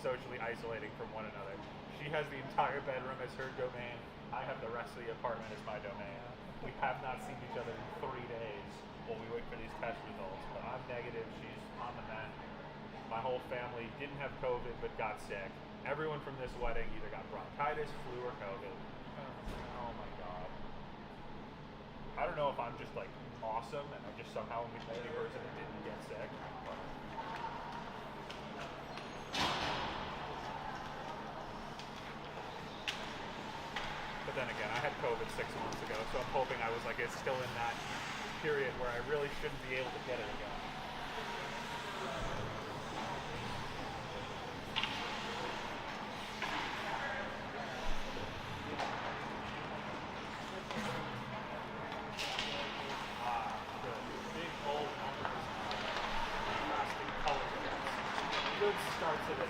socially isolating from one another. She has the entire bedroom as her domain. I have the rest of the apartment as my domain. We have not seen each other in 3 days while we wait for these test results. But I'm negative. She's on the mend. My whole family didn't have COVID but got sick. Everyone from this wedding either got bronchitis, flu, or COVID. Oh my god. I don't know if I'm just like awesome and I'm just somehow the only person that didn't get sick. But then again, I had COVID 6 months ago, so I'm hoping I was like it's still in that period where I really shouldn't be able to get it again. Starts of it.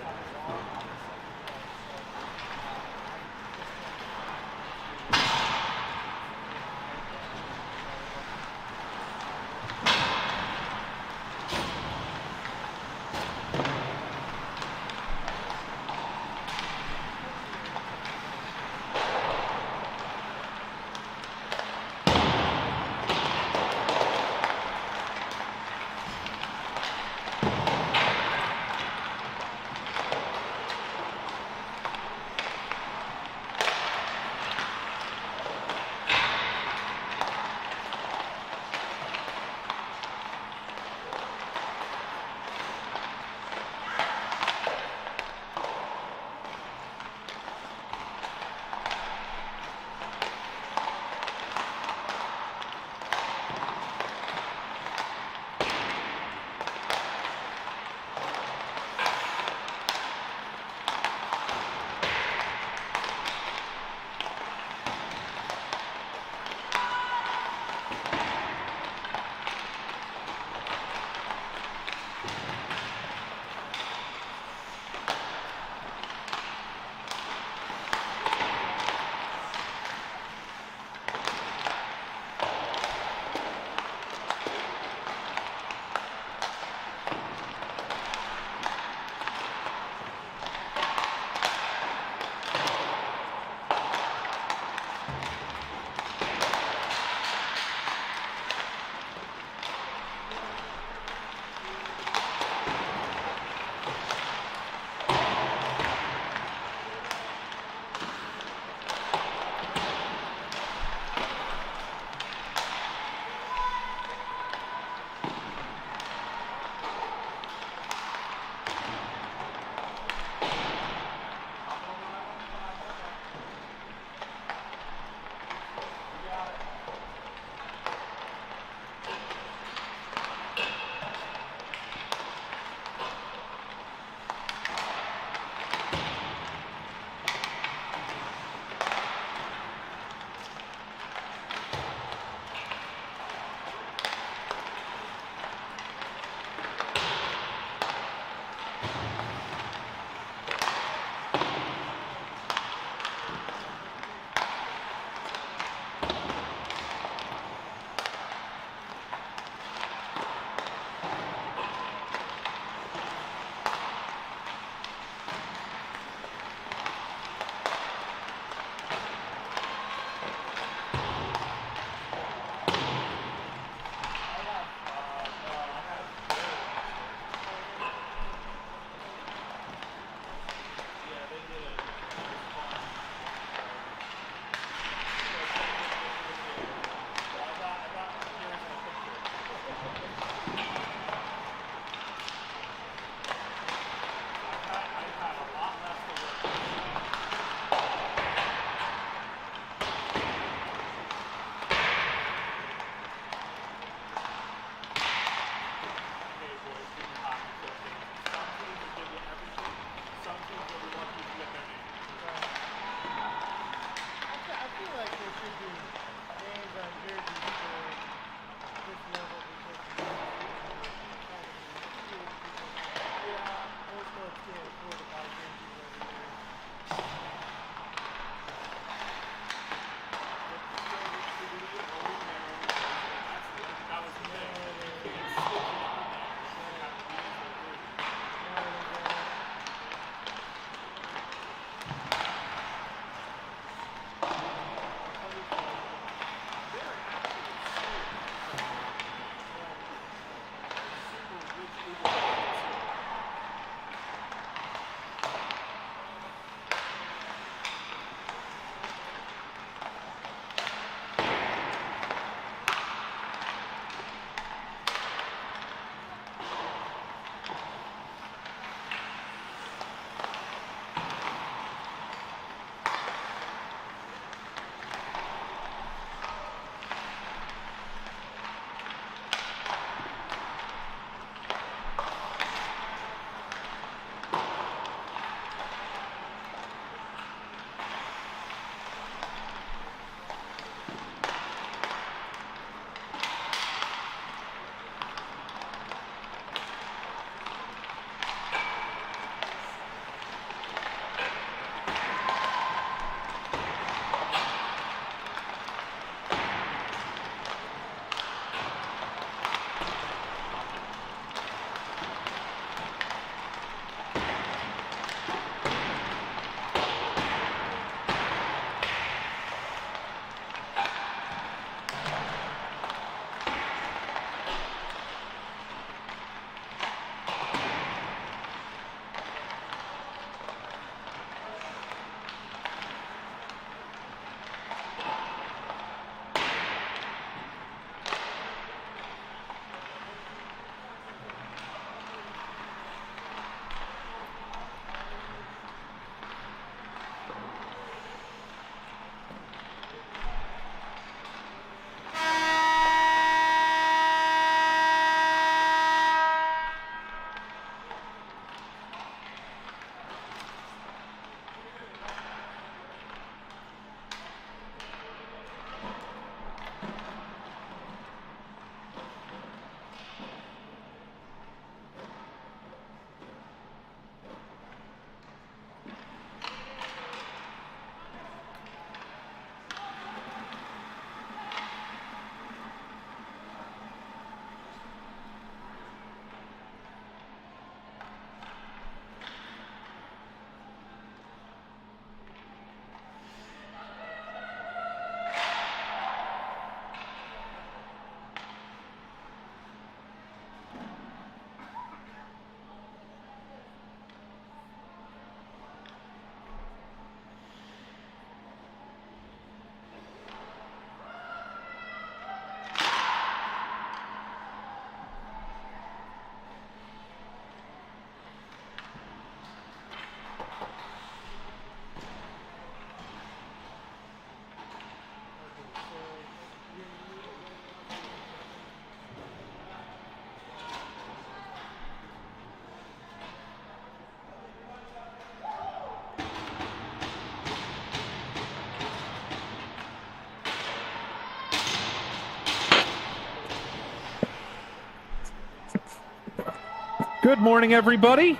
Good morning, everybody.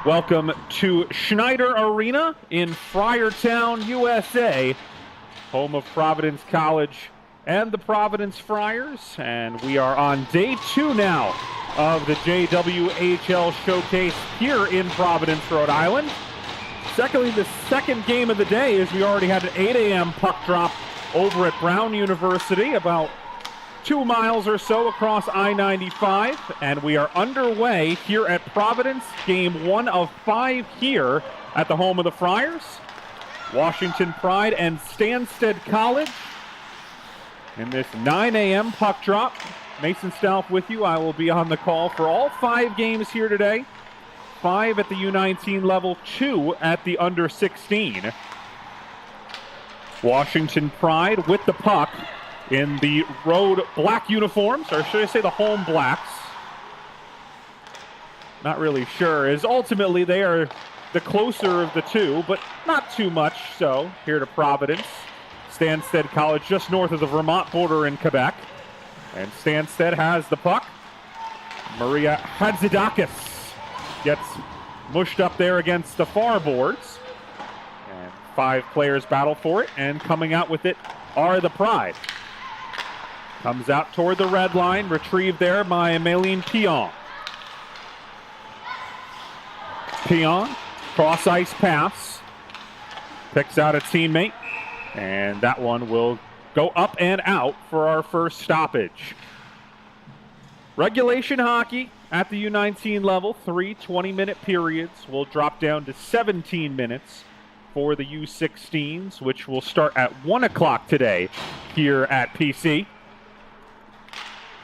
Welcome to Schneider Arena in Friartown, USA, home of Providence College and the Providence Friars. And we are on day 2 now of the JWHL Showcase here in Providence, Rhode Island. Secondly, the second game of the day is we already had an 8 a.m. puck drop over at Brown University, about 2 miles or so across I-95, and we are underway here at Providence, game 1 of 5 here at the home of the Friars. Washington Pride and Stanstead College in this 9 a.m. puck drop. Mason Stalf with you. I will be on the call for all 5 games here today. 5 at the U19 level, 2 at the under 16. Washington Pride with the puck in the road black uniforms, or should I say the home blacks? Not really sure, as ultimately they are the closer of the two, but not too much so here to Providence. Stanstead College just north of the Vermont border in Quebec. And Stanstead has the puck. Maria Hadzidakis gets mushed up there against the far boards. And 5 players battle for it, and coming out with it are the Pride. Comes out toward the red line, retrieved there by Maylene Pion. Pion, cross-ice pass, picks out a teammate, and that one will go up and out for our first stoppage. Regulation hockey at the U19 level, 3 20-minute periods will drop down to 17 minutes for the U16s, which will start at 1 o'clock today here at PC.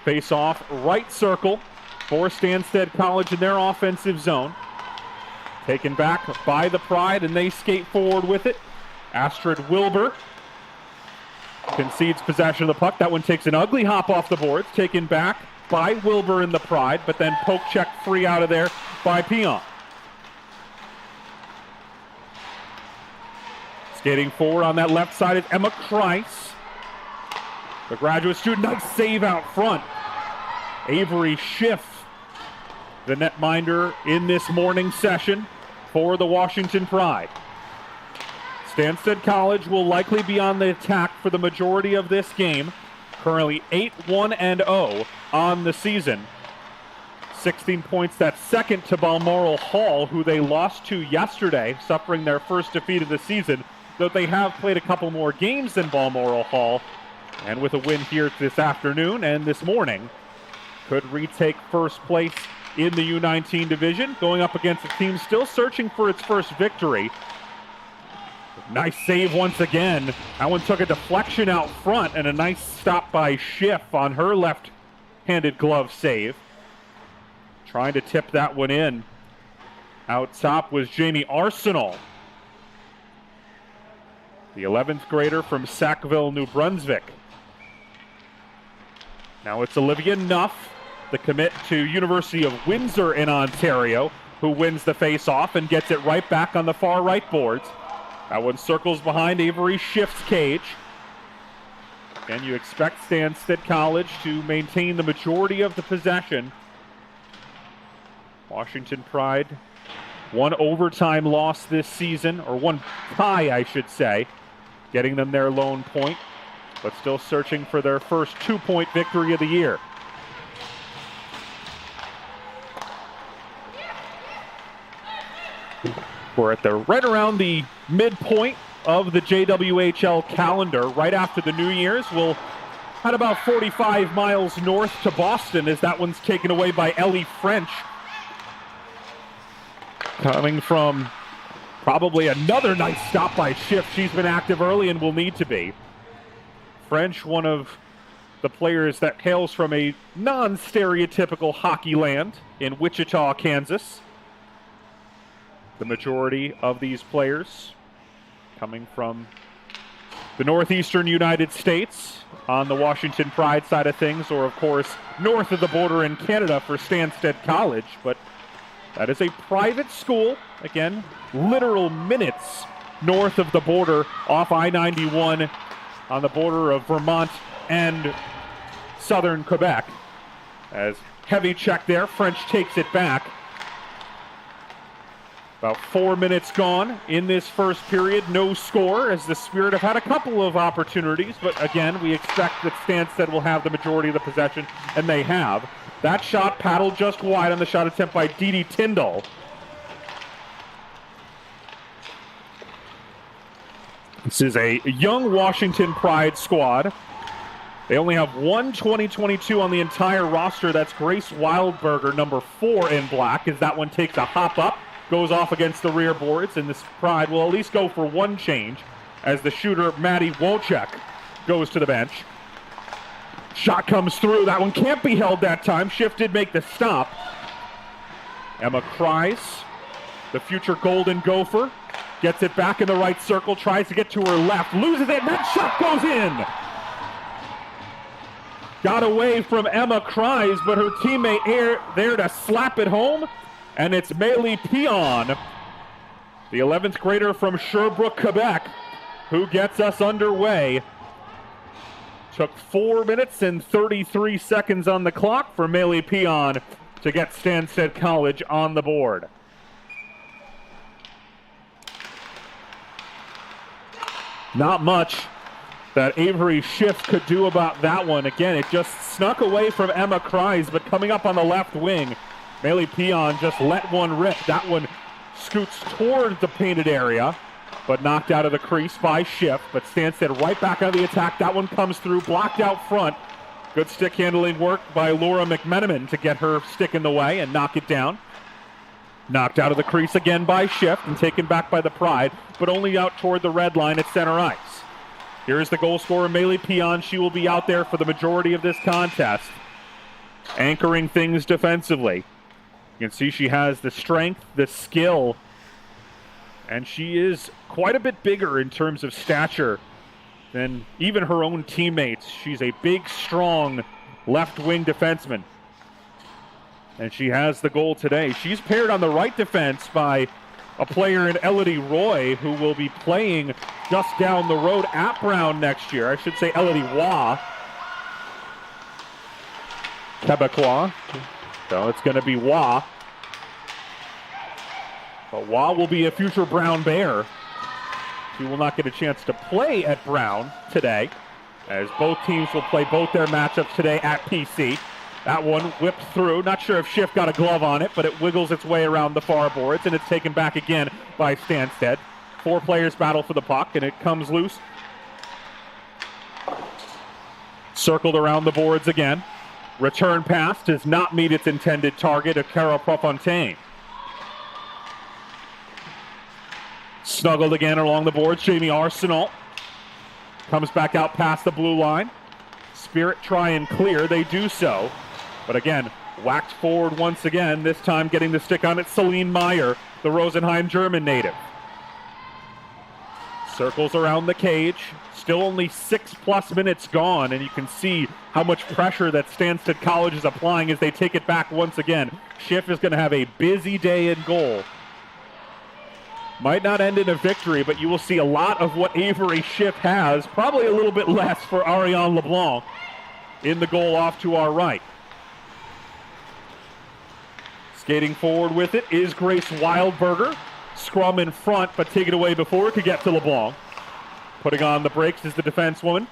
Face off right circle for Stanstead College in their offensive zone. Taken back by the Pride, and they skate forward with it. Astrid Wilbur concedes possession of the puck. That one takes an ugly hop off the boards. Taken back by Wilbur in the Pride, but then poke check free out of there by Pion. Skating forward on that left side is Emma Kreis. The graduate student, nice save out front. Avery Schiff, the netminder in this morning session for the Washington Pride. Stanstead College will likely be on the attack for the majority of this game. Currently 8-1-0 on the season. 16 points, that's second to Balmoral Hall, who they lost to yesterday, suffering their first defeat of the season, though they have played a couple more games than Balmoral Hall. And with a win here this afternoon and this morning, could retake first place in the U19 division, going up against a team still searching for its first victory. Nice save once again. That one took a deflection out front, and a nice stop by Schiff on her left-handed glove save. Trying to tip that one in. Out top was Jamie Arsenal, the 11th grader from Sackville, New Brunswick. Now it's Olivia Nuff, the commit to University of Windsor in Ontario, who wins the face-off and gets it right back on the far right boards. That one circles behind Avery Schiff's cage. And you expect Stanstead College to maintain the majority of the possession. Washington Pride, 1 overtime loss this season, or 1 tie, I should say, getting them their lone point, but still searching for their first 2-point victory of the year. We're at the right around the midpoint of the JWHL calendar, right after the New Year's. We'll head about 45 miles north to Boston, as that one's taken away by Ellie French. Coming from probably another nice stop by Schiff. She's been active early and will need to be. French, one of the players that hails from a non-stereotypical hockey land in Wichita, Kansas. The majority of these players coming from the northeastern United States on the Washington Pride side of things, or of course north of the border in Canada for Stanstead College, but that is a private school, again, literal minutes north of the border off I-91 on the border of Vermont and southern Quebec. As heavy check there, French takes it back. About 4 minutes gone in this first period. No score, as the Spirit have had a couple of opportunities, but again, we expect that Stanstead will have the majority of the possession, and they have. That shot paddled just wide on the shot attempt by Dee Tyndall. This is a young Washington Pride squad. They only have one 2022 on the entire roster. That's Grace Wildberger, number 4 in black, as that one takes a hop up, goes off against the rear boards, and this Pride will at least go for one change as the shooter, Maddie Wojcik, goes to the bench. Shot comes through. That one can't be held that time. Schiff did make the stop. Emma Kreis, the future Golden Gopher, gets it back in the right circle, tries to get to her left, loses it, and that shot goes in. Got away from Emma Kreis, but her teammate there to slap it home, and it's Maylee Pion, the 11th grader from Sherbrooke, Quebec, who gets us underway. Took 4 minutes and 33 seconds on the clock for Maylee Pion to get Stanstead College on the board. Not much that Avery Schiff could do about that one. Again, it just snuck away from Emma Kreis, but coming up on the left wing, Maylee Pion just let one rip. That one scoots toward the painted area, but knocked out of the crease by Schiff. But Stanstead right back on the attack. That one comes through, blocked out front. Good stick handling work by Laura McMenamin to get her stick in the way and knock it down. Knocked out of the crease again by Schiff and taken back by the Pride, but only out toward the red line at center ice. Here's the goal scorer, Maylee Pion. She will be out there for the majority of this contest, anchoring things defensively. You can see she has the strength, the skill, and she is quite a bit bigger in terms of stature than even her own teammates. She's a big, strong left wing defenseman, and she has the goal today. She's paired on the right defense by a player in Elodie Roy, who will be playing just down the road at Brown next year. I should say Elodie Waugh, Quebecois. So it's going to be Waugh. But Waugh will be a future Brown Bear. She will not get a chance to play at Brown today, as both teams will play both their matchups today at PC. That one whipped through. Not sure if Schiff got a glove on it, but it wiggles its way around the far boards, and it's taken back again by Stanstead. 4 players battle for the puck, and it comes loose. Circled around the boards again. Return pass does not meet its intended target of Cara Profontaine. Snuggled again along the boards. Jamie Arsenal comes back out past the blue line. Spirit try and clear. They do so. But again, whacked forward once again, this time getting the stick on it, Celine Meyer, the Rosenheim German native. Circles around the cage. Still only 6+ minutes gone, and you can see how much pressure that Stanstead College is applying as they take it back once again. Schiff is going to have a busy day in goal. Might not end in a victory, but you will see a lot of what Avery Schiff has, probably a little bit less for Ariane LeBlanc in the goal off to our right. Skating forward with it is Grace Wildberger. Scrum in front, but take it away before it could get to LeBlanc. Putting on the brakes is the defensewoman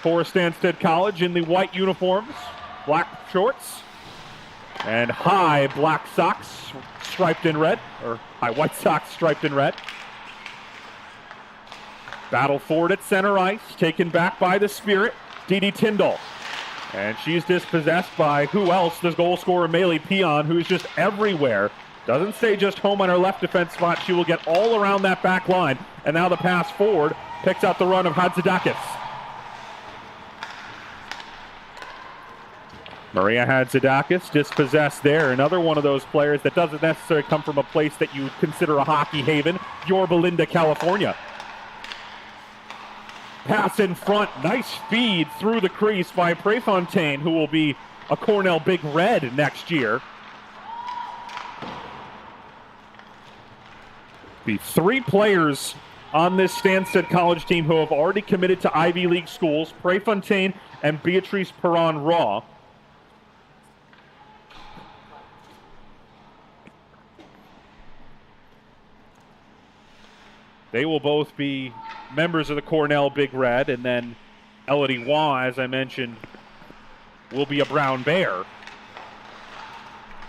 for Stanstead College in the white uniforms, black shorts, and high black socks striped in red, or high white socks striped in red. Battle forward at center ice, taken back by the Spirit, Dee Tyndall. And she's dispossessed by who else? The goal scorer, Maylee Pion, who's just everywhere. Doesn't stay just home on her left defense spot. She will get all around that back line. And now the pass forward picks out the run of Hatzidakis. Maria Hatzidakis dispossessed there. Another one of those players that doesn't necessarily come from a place that you consider a hockey haven, Yorba Linda, California. Pass in front, nice feed through the crease by Prefontaine, who will be a Cornell Big Red next year. The 3 players on this Stanstead College team who have already committed to Ivy League schools, Prefontaine and Beatrice Perron-Raw. They will both be members of the Cornell Big Red, and then Elodie Waugh, as I mentioned, will be a Brown Bear.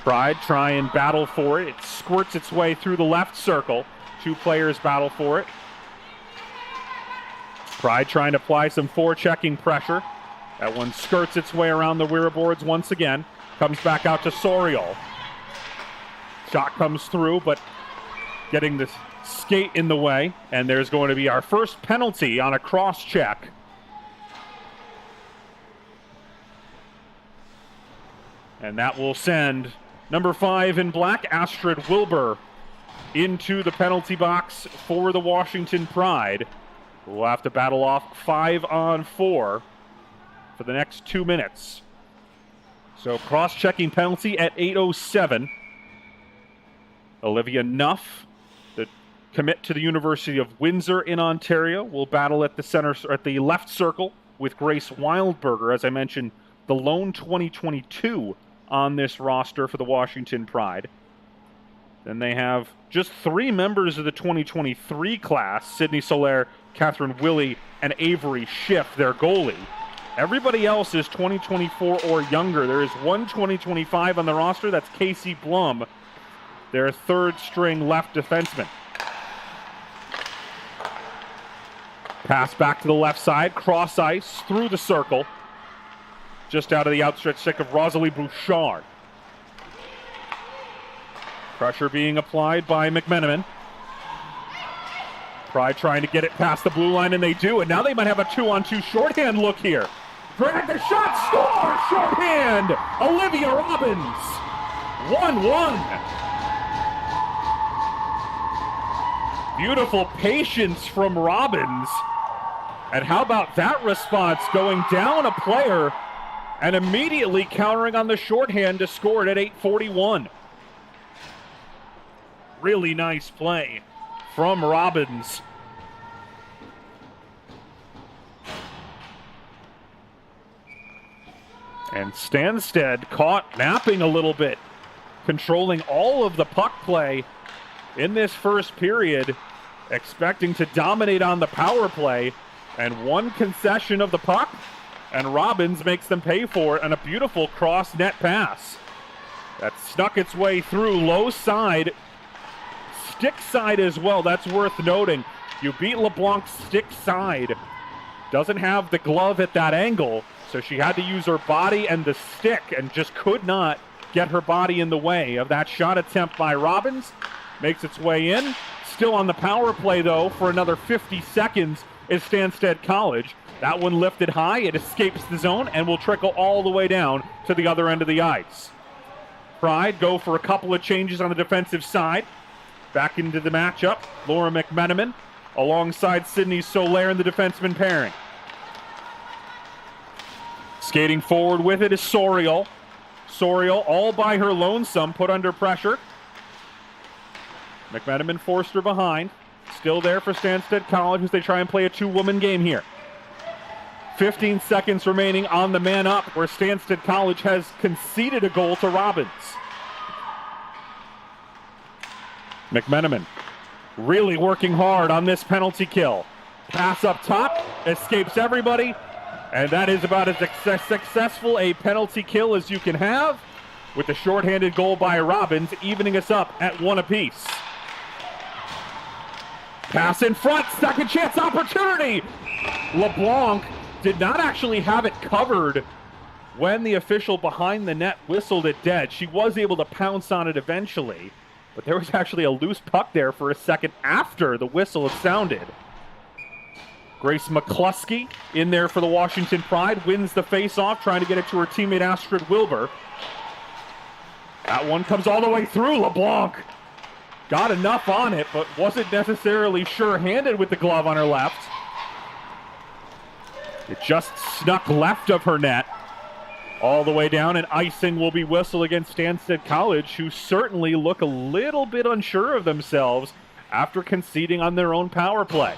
Pride try and battle for it. It squirts its way through the left circle. 2 players battle for it. Pride trying to apply some forechecking pressure. That one skirts its way around the rear boards once again. Comes back out to Soriol. Shot comes through, but getting the skate in the way. And there's going to be our first penalty on a cross check. And that will send number 5 in black, Astrid Wilbur, into the penalty box for the Washington Pride. We'll have to battle off 5-on-4 for the next 2 minutes. So cross-checking penalty at 8:07. Olivia Nuff, the commit to the University of Windsor in Ontario, will battle at the center, at the left circle with Grace Wildberger. As I mentioned, the lone 2022 on this roster for the Washington Pride. Then they have just 3 members of the 2023 class: Sydney Solaire, Catherine Willie, and Avery Schiff, their goalie. Everybody else is 2024 or younger. There is one 2025 on the roster. That's Casey Blum, their 3rd-string left defenseman. Pass back to the left side, cross ice, through the circle, just out of the outstretched stick of Rosalie Bouchard. Pressure being applied by McMenamin. Pride trying to get it past the blue line, and they do. And now they might have a 2-on-2 shorthand look here. Drag the shot, score! Shorthand! Olivia Robbins! 1-1. Beautiful patience from Robbins. And how about that response, going down a player and immediately countering on the shorthand to score it at 8:41. Really nice play from Robbins. And Stanstead caught napping a little bit, controlling all of the puck play in this first period, expecting to dominate on the power play, and one concession of the puck, and Robbins makes them pay for it on a beautiful cross-net pass that snuck its way through low side, stick side as well. That's worth noting. You beat LeBlanc's stick side. Doesn't have the glove at that angle, so she had to use her body and the stick and just could not get her body in the way of that shot attempt by Robbins. Makes its way in. Still on the power play, though, for another 50 seconds is Stanstead College. That one lifted high. It escapes the zone and will trickle all the way down to the other end of the ice. Pride go for a couple of changes on the defensive side. Back into the matchup, Laura McMenamin alongside Sydney Solaire in the defenseman pairing. Skating forward with it is Soriol. Soriol all by her lonesome, put under pressure. McMenamin forced her behind. Still there for Stanstead College as they try and play a 2-woman game here. 15 seconds remaining on the man up, where Stanstead College has conceded a goal to Robbins. McMenamin really working hard on this penalty kill. Pass up top, escapes everybody, and that is about as successful a penalty kill as you can have, with the shorthanded goal by Robbins evening us up at 1 apiece. Pass in front, second chance opportunity. LeBlanc did not actually have it covered when the official behind the net whistled it dead. She was able to pounce on it eventually, but there was actually a loose puck there for a second after the whistle had sounded. Grace McCluskey in there for the Washington Pride, wins the face-off, trying to get it to her teammate Astrid Wilbur. That one comes all the way through. LeBlanc got enough on it, but wasn't necessarily sure-handed with the glove on her left. It just snuck left of her net all the way down, and icing will be whistled against Stanstead College, who certainly look a little bit unsure of themselves after conceding on their own power play.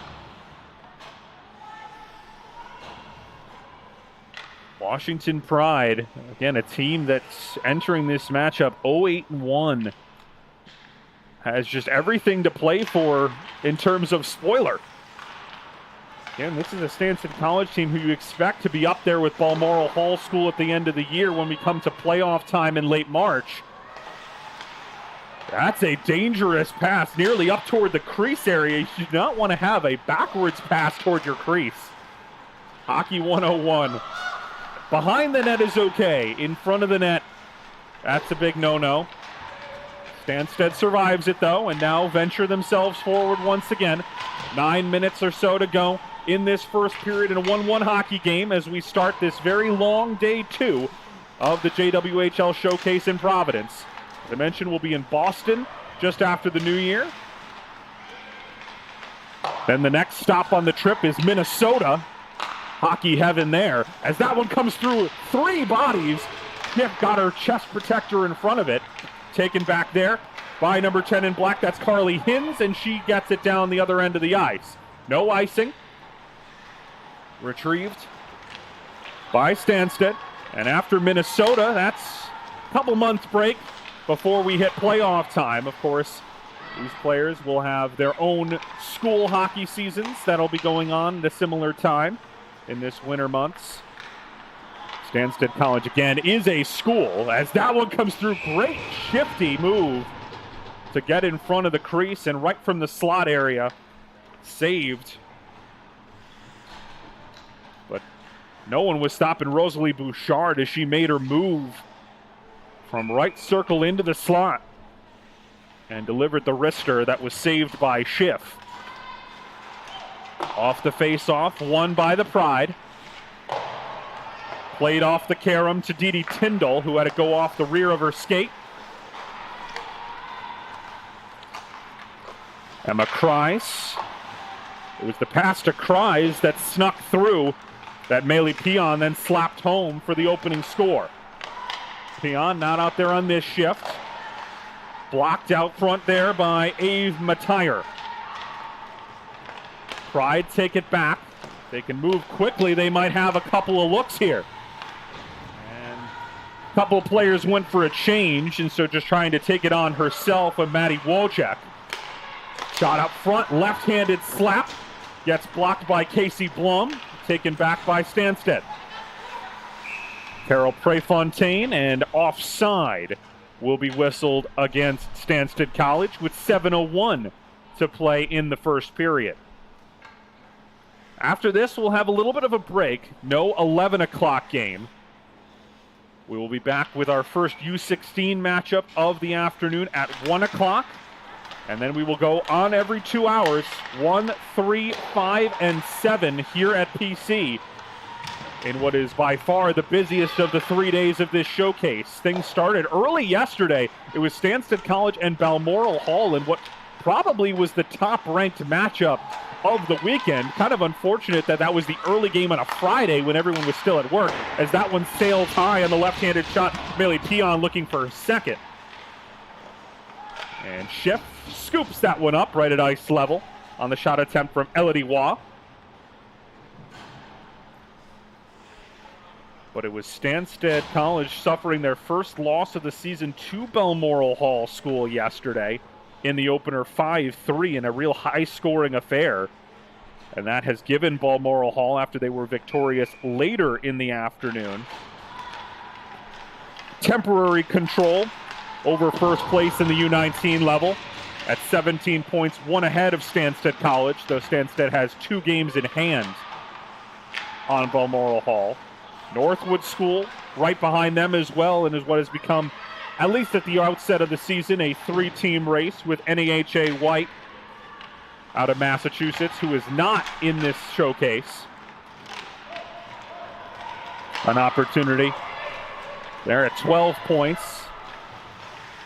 Washington Pride, again, a team that's entering this matchup 0-8-1. has just everything to play for in terms of spoiler. Again, this is a Stanstead College team who you expect to be up there with Balmoral Hall School at the end of the year when we come to playoff time in late March. That's a dangerous pass, nearly up toward the crease area. You do not want to have a backwards pass toward your crease. Hockey 101. Behind the net is okay. In front of the net, that's a big no-no. Stanstead survives it, though, and now venture themselves forward once again. 9 minutes or so to go in this first period in a 1-1 hockey game as we start this very long day 2 of the JWHL Showcase in Providence. As I mentioned, we'll be in Boston just after the new year. Then the next stop on the trip is Minnesota. Hockey heaven there. As that one comes through 3 bodies, Smith got her chest protector in front of it. Taken back there by number 10 in black. That's Carly Hinz, and she gets it down the other end of the ice. No icing. Retrieved by Stanstead. And after Minnesota, that's a couple months break before we hit playoff time. Of course, these players will have their own school hockey seasons that'll be going on at a similar time in this winter months. Stanstead College again is a school as that one comes through. Great shifty move to get in front of the crease and right from the slot area. Saved. But no one was stopping Rosalie Bouchard as she made her move from right circle into the slot and delivered the wrister that was saved by Schiff. Off the face-off, won by the Pride. Played off the carom to Dee Dee Tyndall, who had to go off the rear of her skate. Emma Kreis. It was the pass to Kreis that snuck through that Meili Pion then slapped home for the opening score. Pion not out there on this shift. Blocked out front there by Ave Matire. Pride take it back. They can move quickly. They might have a couple of looks here. And a couple of players went for a change, and so just trying to take it on herself with Maddie Wojcik. Shot up front, left-handed slap. Gets blocked by Casey Blum. Taken back by Stanstead. Carol Prefontaine, and offside will be whistled against Stanstead College with 7:01 to play in the first period. After this, we'll have a little bit of a break. No 11 o'clock game. We will be back with our first U16 matchup of the afternoon at 1 o'clock. And then we will go on every 2 hours, 1, 3, 5, and 7 here at PC in what is by far the busiest of the 3 days of this showcase. Things started early yesterday. It was Stanstead College and Balmoral Hall in what probably was the top-ranked matchup of the weekend. Kind of unfortunate that that was the early game on a Friday when everyone was still at work, as that one sails high on the left-handed shot. Meili Pion looking for her second. And Schiff scoops that one up right at ice level on the shot attempt from Elodie Waugh. But it was Stanstead College suffering their first loss of the season to Balmoral Hall School yesterday in the opener 5-3 in a real high-scoring affair. And that has given Balmoral Hall, after they were victorious later in the afternoon, temporary control over first place in the U19 level at 17 points, one ahead of Stanstead College, though Stanstead has 2 games in hand on Balmoral Hall. Northwood School right behind them as well, and is what has become, at least at the outset of the season, a 3-team race with NAHA White out of Massachusetts, who is not in this showcase. An opportunity there at 12 points.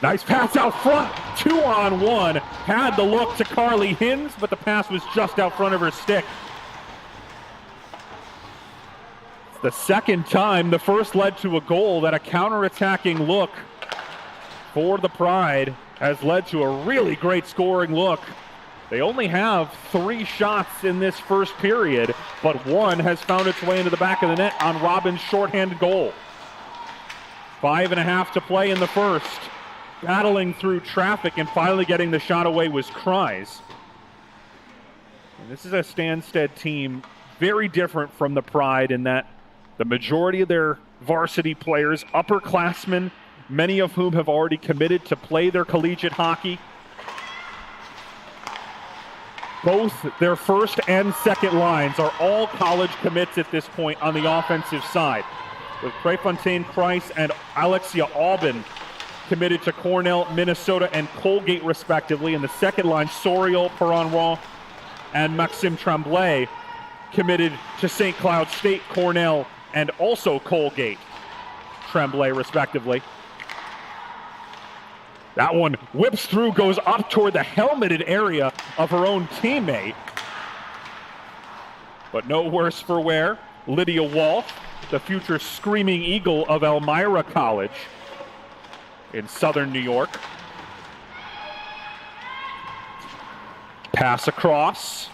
Nice pass out front, 2-on-1. Had the look to Carly Hinz, but the pass was just out front of her stick. It's the second time. The first led to a goal. That a counter-attacking look for the Pride has led to a really great scoring look. They only have 3 shots in this first period, but one has found its way into the back of the net on Robin's shorthanded goal. 5.5 to play in the first. battling through traffic and finally getting the shot away was Kreis. And this is a Stanstead team very different from the Pride in that the majority of their varsity players, upperclassmen, many of whom have already committed to play their collegiate hockey. Both their first and second lines are all college commits at this point on the offensive side, with Prefontaine Kreis and Alexia Aubin committed to Cornell, Minnesota, and Colgate respectively. And the second line, Soriol, Perron-Roy, and Maxime Tremblay committed to St. Cloud State, Cornell, and also Colgate, Tremblay respectively. That one whips through, goes up toward the helmeted area of her own teammate. But no worse for wear. Lydia Walsh, the future Screaming Eagle of Elmira College in southern New York. Pass across,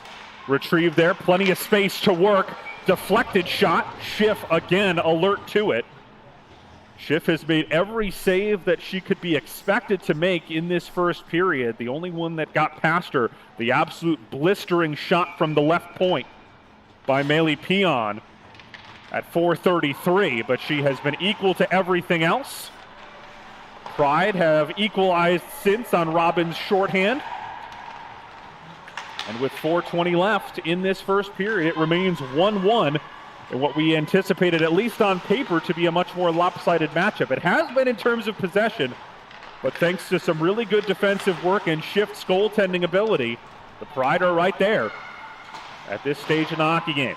retrieved there, plenty of space to work. Deflected shot, Schiff again alert to it. Schiff has made every save that she could be expected to make in this first period. The only one that got past her, the absolute blistering shot from the left point by Meili Pion at 4:33, but she has been equal to everything else. Pride have equalized since on Robbins' shorthand. And with 4:20 left in this first period, it remains 1-1 in what we anticipated, at least on paper, to be a much more lopsided matchup. It has been in terms of possession, but thanks to some really good defensive work and Schiff's goaltending ability, the Pride are right there at this stage in the hockey game.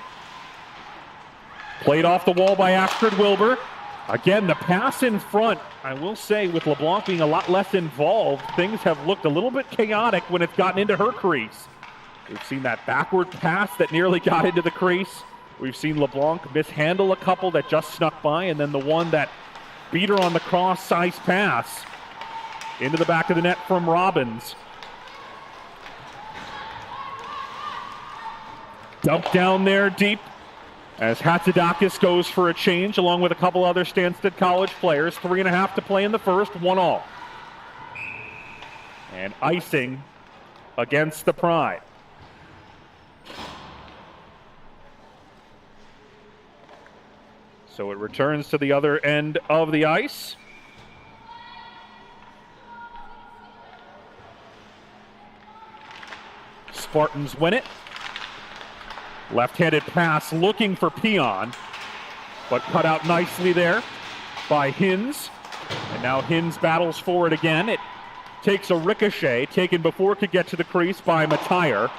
Played off the wall by Astrid Wilbur. Again, the pass in front, I will say, with LeBlanc being a lot less involved, things have looked a little bit chaotic when it's gotten into her crease. We've seen that backward pass that nearly got into the crease. We've seen LeBlanc mishandle a couple that just snuck by, and then the one that beat her on the cross-size pass into the back of the net from Robbins. Dumped down there deep as Hatzidakis goes for a change along with a couple other Stanstead College players. 3.5 to play in the first, 1-1. And icing against the Pride. So it returns to the other end of the ice. Spartans win it. Left-handed pass looking for Pion, but cut out nicely there by Hins. And now Hins battles for it again. It takes a ricochet, taken before it could get to the crease by Matire.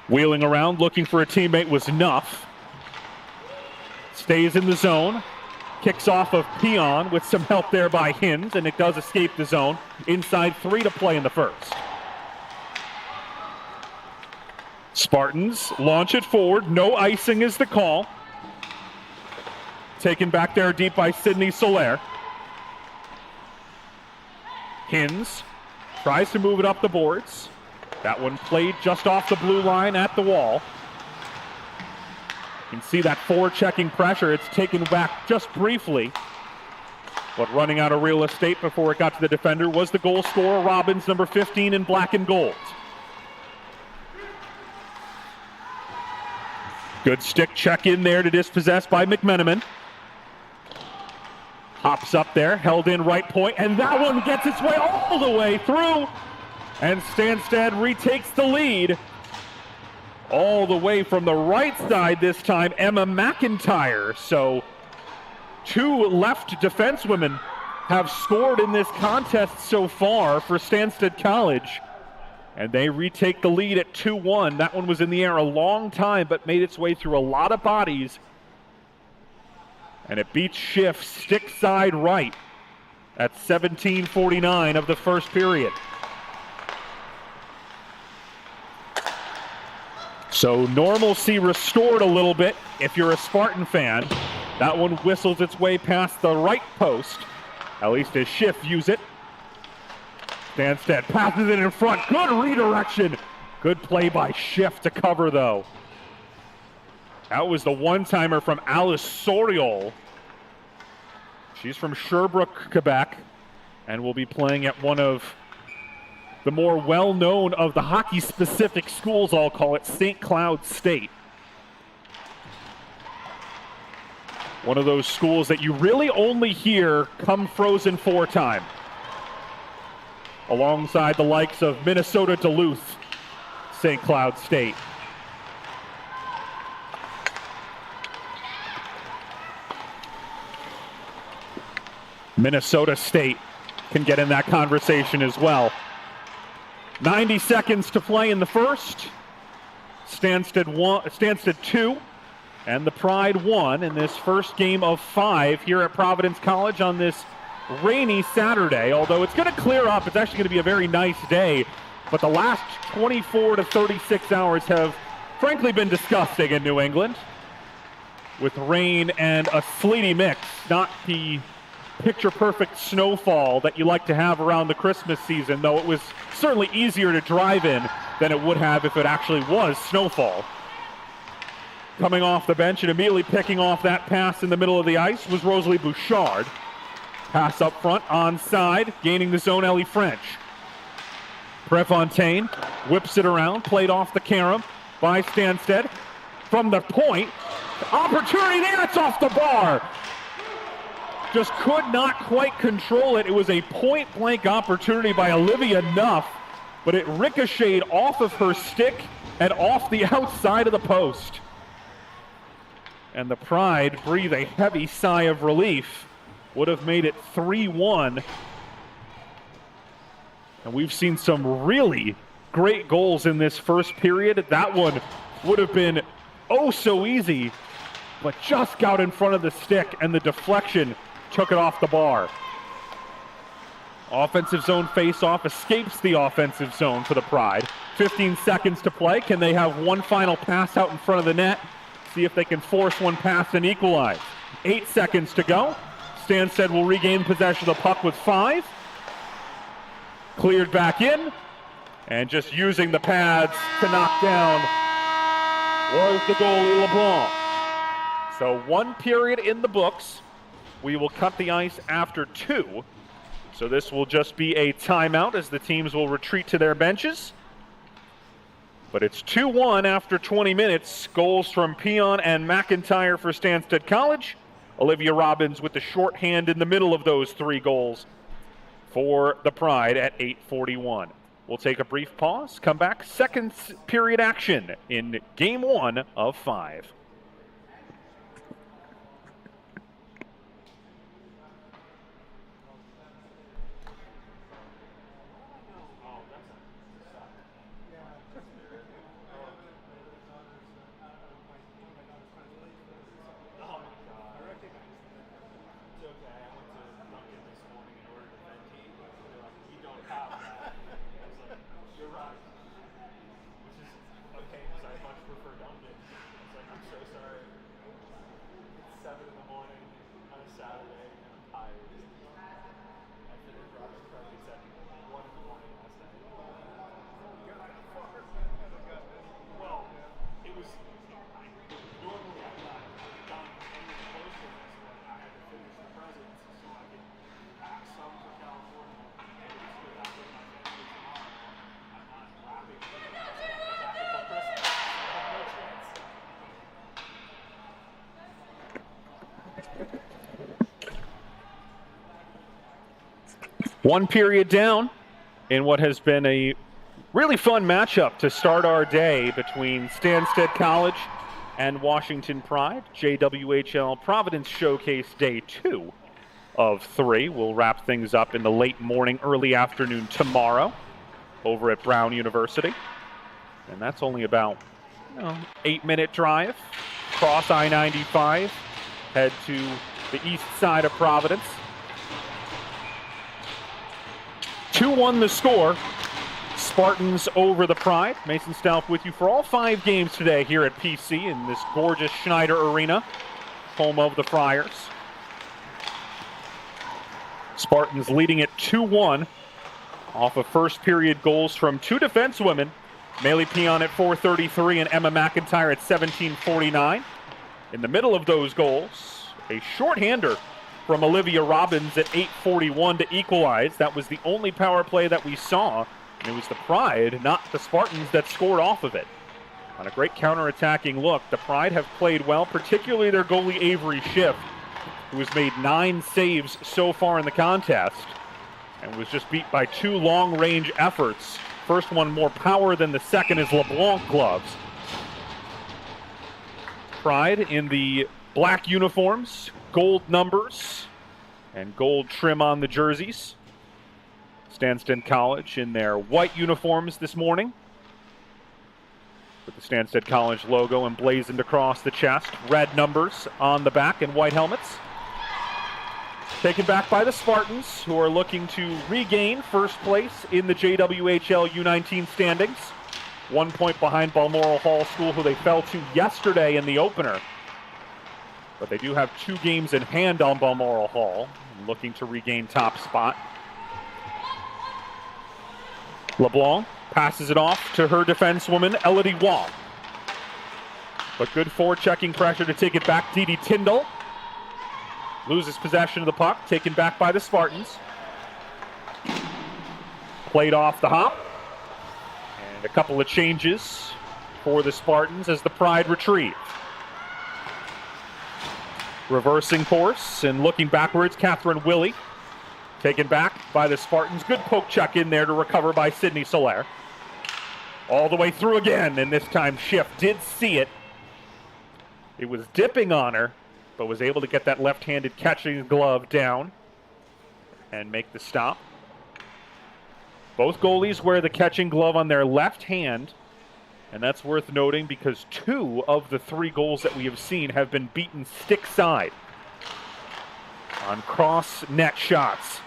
Wheeling around, looking for a teammate was Nuff. Stays in the zone. Kicks off of Pion with some help there by Hins, and it does escape the zone. Inside 3 to play in the first. Spartans launch it forward. No icing is the call. Taken back there deep by Sydney Soler. Hins tries to move it up the boards. That one played just off the blue line at the wall. You can see that forechecking pressure. It's taken back just briefly. But running out of real estate before it got to the defender was the goal scorer, Robbins, number 15 in black and gold. Good stick check in there to dispossess by McMenamin. Hops up there, held in right point, and that one gets its way all the way through. And Stanstead retakes the lead. All the way from the right side this time, Emma McIntyre. So 2 left defensewomen have scored in this contest so far for Stanstead College. And they retake the lead at 2-1. That one was in the air a long time, but made its way through a lot of bodies. And it beats Schiff stick side right at 17:49 of the first period. So normalcy restored a little bit if you're a Spartan fan. That one whistles its way past the right post, at least as Schiff views it. Stanstead passes it in front. Good redirection. Good play by Schiff to cover, though. That was the one-timer from Alice Soriol. She's from Sherbrooke, Quebec, and will be playing at one of the more well-known of the hockey-specific schools, I'll call it, St. Cloud State. One of those schools that you really only hear come Frozen Four time, alongside the likes of Minnesota Duluth, St. Cloud State. Minnesota State can get in that conversation as well. 90 seconds to play in the first. Stanstead 2, and the Pride 1 in this first game of 5 here at Providence College on this rainy Saturday. Although it's going to clear up, it's actually going to be a very nice day. But the last 24 to 36 hours have frankly been disgusting in New England, with rain and a sleety mix. Not the picture-perfect snowfall that you like to have around the Christmas season, though it was certainly easier to drive in than it would have if it actually was snowfall. Coming off the bench and immediately picking off that pass in the middle of the ice was Rosalie Bouchard. Pass up front, onside, gaining the zone, Ellie French. Prefontaine whips it around, played off the carom by Stanstead. From the point, opportunity there, it's off the bar. Just could not quite control it. It was a point-blank opportunity by Olivia Nuff, but it ricocheted off of her stick and off the outside of the post. And the Pride breathe a heavy sigh of relief. Would have made it 3-1. And we've seen some really great goals in this first period. That one would have been oh so easy, but just got in front of the stick, and the deflection took it off the bar. Offensive zone face-off escapes the offensive zone for the Pride. 15 seconds to play. Can they have one final pass out in front of the net? See if they can force one pass and equalize. 8 seconds to go. Stanstead will regain possession of the puck with 5. Cleared back in. And just using the pads to knock down was the goalie LeBlanc. So 1 period in the books. We will cut the ice after 2. So this will just be a timeout as the teams will retreat to their benches. But it's 2-1 after 20 minutes. Goals from Peon and McIntyre for Stanstead College. Olivia Robbins with the shorthand in the middle of those 3 goals for the Pride at 8:41. We'll take a brief pause, come back, second period action in game 1 of 5. One period down in what has been a really fun matchup to start our day between Stanstead College and Washington Pride. JWHL Providence Showcase Day 2 of 3. We'll wrap things up in the late morning, early afternoon tomorrow over at Brown University. And that's only about 8-minute drive. Cross I-95, head to the east side of Providence. 2-1 the score. Spartans over the Pride. Mason Stalf with you for all 5 games today here at PC in this gorgeous Schneider Arena, home of the Friars. Spartans leading at 2-1 off of first period goals from 2 defensewomen, Maylee Peon at 4:33 and Emma McIntyre at 17:49. In the middle of those goals, a shorthander from Olivia Robbins at 8:41 to equalize. That was the only power play that we saw, and it was the Pride, not the Spartans, that scored off of it. On a great counter-attacking look, the Pride have played well, particularly their goalie Avery Schiff, who has made 9 saves so far in the contest and was just beat by 2 long-range efforts. First one more power than the second is LeBlanc gloves. Pride in the black uniforms, gold numbers, and gold trim on the jerseys. Stanstead College in their white uniforms this morning, with the Stanstead College logo emblazoned across the chest. Red numbers on the back and white helmets. Taken back by the Spartans, who are looking to regain first place in the JWHL U19 standings. 1 point behind Balmoral Hall School, who they fell to yesterday in the opener. But they do have 2 games in hand on Balmoral Hall, looking to regain top spot. LeBlanc passes it off to her defensewoman, Elodie Wall. But good forechecking pressure to take it back. Didi Tyndall loses possession of the puck, taken back by the Spartans. Played off the hop. And a couple of changes for the Spartans as the Pride retrieve. Reversing course and looking backwards, Catherine Willie. Taken back by the Spartans. Good poke check in there to recover by Sydney Solaire. All the way through again, and this time Schiff did see it. It was dipping on her, but was able to get that left-handed catching glove down and make the stop. Both goalies wear the catching glove on their left hand, and that's worth noting because 2 of the 3 goals that we have seen have been beaten stick side on cross net shots.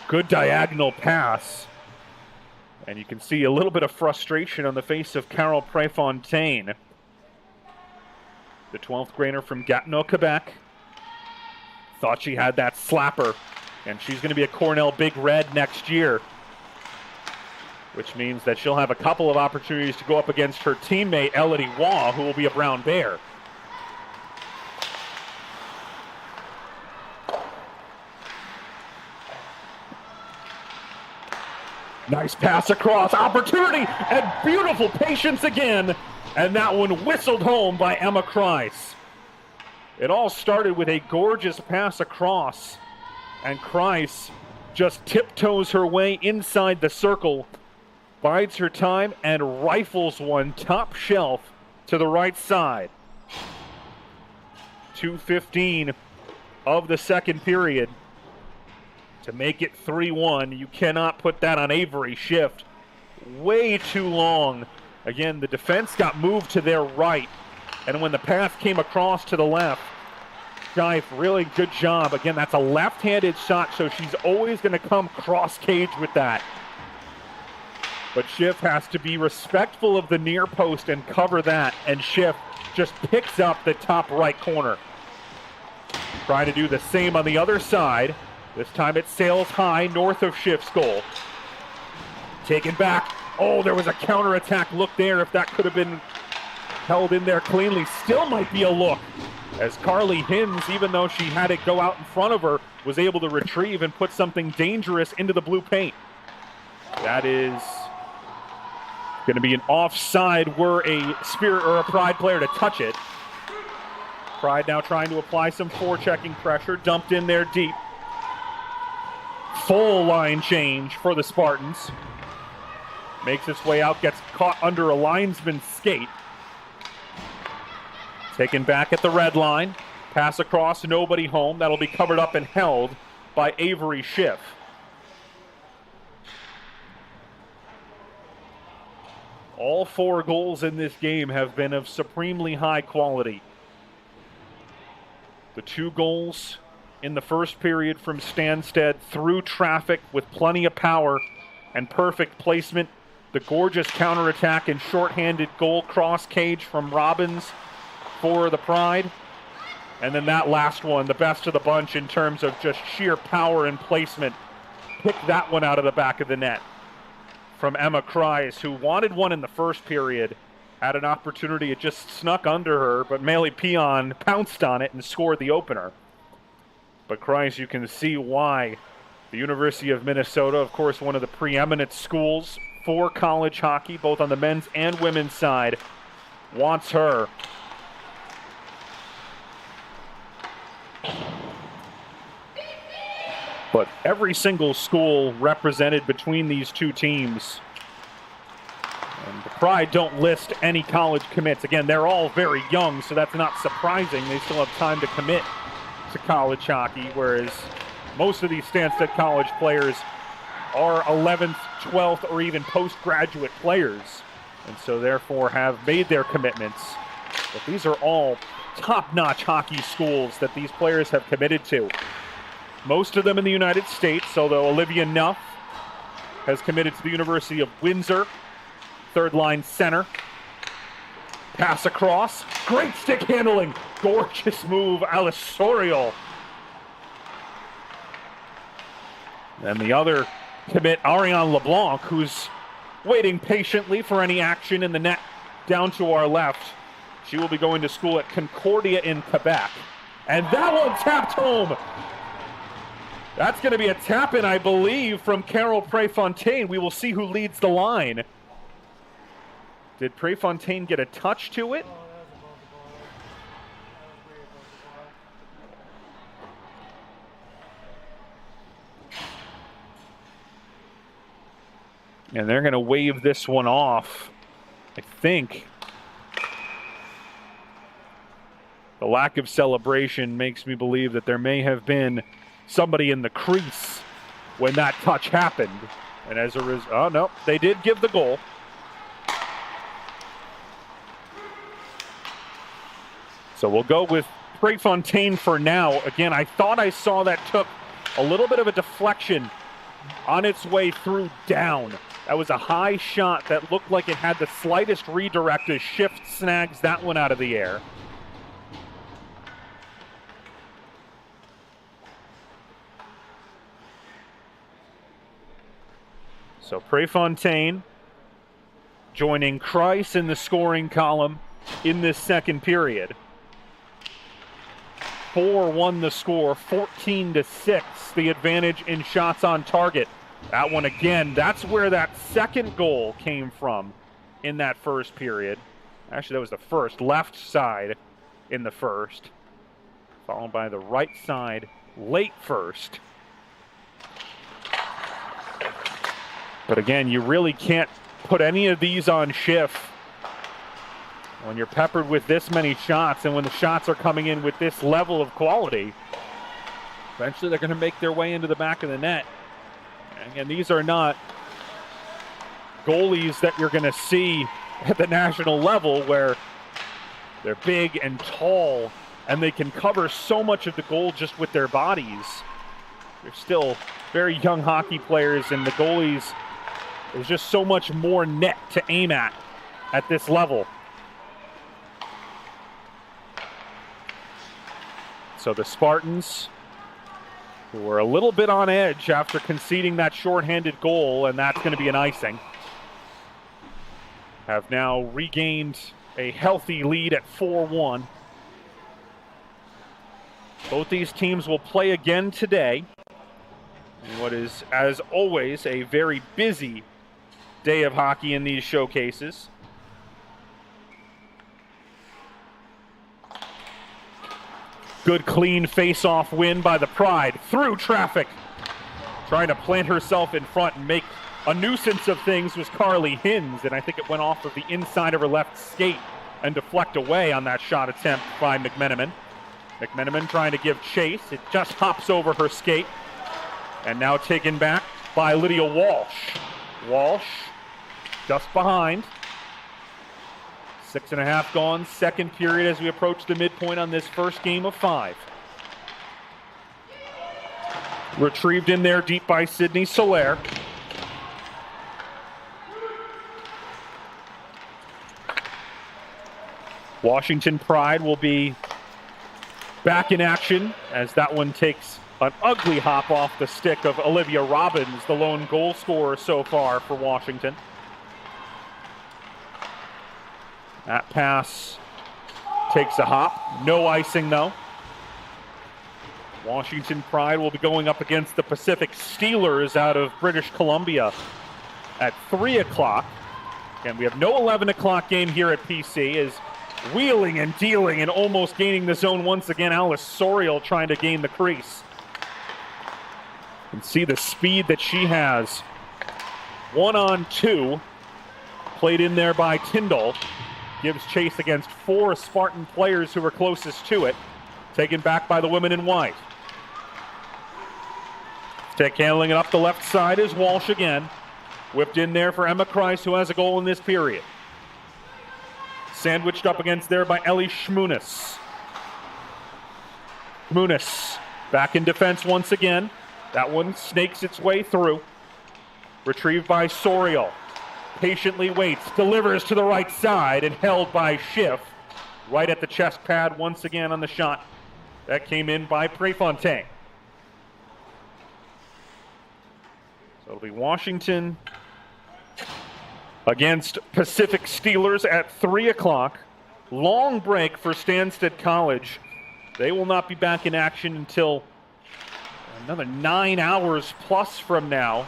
Good diagonal pass, and you can see a little bit of frustration on the face of Carol Prefontaine, the 12th grader from Gatineau, Quebec. Thought she had that slapper, and she's going to be a Cornell Big Red next year, which means that she'll have a couple of opportunities to go up against her teammate, Elodie Waugh, who will be a Brown Bear. Nice pass across, opportunity, and beautiful patience again. And that one whistled home by Emma Kreis. It all started with a gorgeous pass across, and Kreis just tiptoes her way inside the circle, bides her time, and rifles one top shelf to the right side. 2:15 of the second period to make it 3-1. You cannot put that on Avery Schiff. Way too long. Again, the defense got moved to their right, and when the pass came across to the left, Schiff, really good job. Again, that's a left-handed shot, so she's always going to come cross-cage with that. But Schiff has to be respectful of the near post and cover that, and Schiff just picks up the top right corner. Trying to do the same on the other side. This time it sails high north of Schiff's goal. Taken back. Oh, there was a counterattack look there. If that could have been held in there cleanly, still might be a look. As Carly Hims, even though she had it go out in front of her, was able to retrieve and put something dangerous into the blue paint. That is going to be an offside were a Spirit or a Pride player to touch it. Pride now trying to apply some forechecking pressure, dumped in there deep. Full line change for the Spartans. Makes its way out, gets caught under a linesman's skate. Taken back at the red line. Pass across, nobody home. That'll be covered up and held by Avery Schiff. All 4 goals in this game have been of supremely high quality. The 2 goals in the first period from Stanstead through traffic with plenty of power and perfect placement. The gorgeous counterattack and shorthanded goal cross cage from Robbins for the Pride. And then that last one, the best of the bunch in terms of just sheer power and placement. Picked that one out of the back of the net from Emma Kreis, who wanted one in the first period. Had an opportunity, it just snuck under her, but Meili Pion pounced on it and scored the opener. But Christ, you can see why the University of Minnesota, of course, one of the preeminent schools for college hockey, both on the men's and women's side, wants her. But every single school represented between these two teams. And the Pride don't list any college commits. Again, they're all very young, so that's not surprising. They still have time to commit to college hockey, whereas most of these Stanstead College players are 11th, 12th, or even postgraduate players, and so therefore have made their commitments. But these are all top-notch hockey schools that these players have committed to. Most of them in the United States, although Olivia Nuff has committed to the University of Windsor, third-line center. Pass across, great stick handling, gorgeous move, Alisorial. And the other commit, Ariane LeBlanc, who's waiting patiently for any action in the net down to our left. She will be going to school at Concordia in Quebec. And that one tapped home. That's going to be a tap-in, I believe, from Carol Prefontaine. We will see who leads the line. Did Prefontaine get a touch to it? And they're going to wave this one off, I think. The lack of celebration makes me believe that there may have been somebody in the crease when that touch happened. And as a result, oh no, they did give the goal. So we'll go with Prefontaine for now. Again, I thought I saw that took a little bit of a deflection on its way through down. That was a high shot that looked like it had the slightest redirect as Shift snags that one out of the air. So Prefontaine joining Kreis in the scoring column in this second period. 4-1 the score, 14-6 the advantage in shots on target. That one again, that's where that second goal came from in that first period. Actually, that was the first, left side in the first, followed by the right side late first. But again, you really can't put any of these on Schiff when you're peppered with this many shots, and when the shots are coming in with this level of quality. Eventually they're going to make their way into the back of the net. And again, these are not goalies that you're going to see at the national level, where they're big and tall and they can cover so much of the goal just with their bodies. They're still very young hockey players, and the goalies, there's just so much more net to aim at this level. So the Spartans, who were a little bit on edge after conceding that shorthanded goal, and that's going to be an icing, have now regained a healthy lead at 4-1. Both these teams will play again today in what is, as always, a very busy day of hockey in these showcases. Good clean face-off win by the Pride through traffic. Trying to plant herself in front and make a nuisance of things was Carly Hinz, and I think it went off of the inside of her left skate and deflect away on that shot attempt by McMenamin. McMenamin trying to give chase. It just hops over her skate. And now taken back by Lydia Walsh. Walsh just behind. 6.5 gone, second period as we approach the midpoint on this first game of 5. Retrieved in there deep by Sydney Soler. Washington Pride will be back in action as that one takes an ugly hop off the stick of Olivia Robbins, the lone goal scorer so far for Washington. That pass takes a hop. No icing, though. Washington Pride will be going up against the Pacific Steelers out of British Columbia at 3 o'clock. And we have no 11 o'clock game here at PC, as wheeling and dealing and almost gaining the zone once again. Alice Sorial trying to gain the crease. And see the speed that she has. 1-on-2. Played in there by Tyndall. Gives chase against 4 Spartan players who are closest to it. Taken back by the women in white. Stick handling it up the left side is Walsh again. Whipped in there for Emma Kreis, who has a goal in this period. Sandwiched up against there by Ellie Schmunis. Schmunis back in defense once again. That one snakes its way through. Retrieved by Sorial. Patiently waits, delivers to the right side, and held by Schiff. Right at the chest pad once again on the shot. That came in by Prefontaine. So it'll be Washington against Pacific Steelers at 3 o'clock. Long break for Stanstead College. They will not be back in action until another 9 hours plus from now,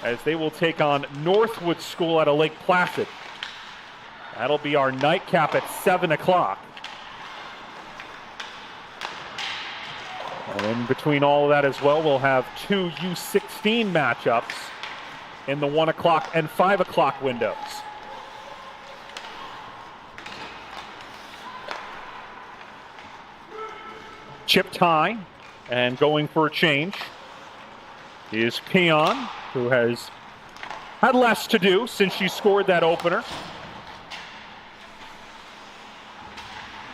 as they will take on Northwood School out of Lake Placid. That'll be our nightcap at 7 o'clock. And in between all of that as well, we'll have 2 U16 matchups in the 1 o'clock and 5 o'clock windows. Chipped high and going for a change is Peon, who has had less to do since she scored that opener.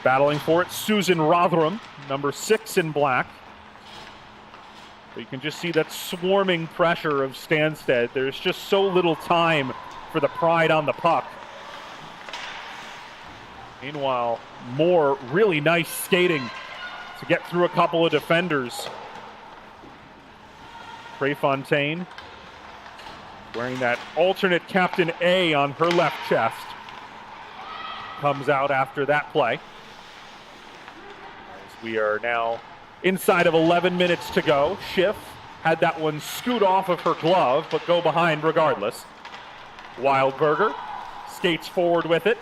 Battling for it, Susan Rotherham, number 6 in black. But you can just see that swarming pressure of Stanstead. There's just so little time for the Pride on the puck. Meanwhile, more really nice skating to get through a couple of defenders. Prefontaine wearing that alternate Captain A on her left chest. Comes out after that play. As we are now inside of 11 minutes to go. Schiff had that one scoot off of her glove, but go behind regardless. Wildberger skates forward with it.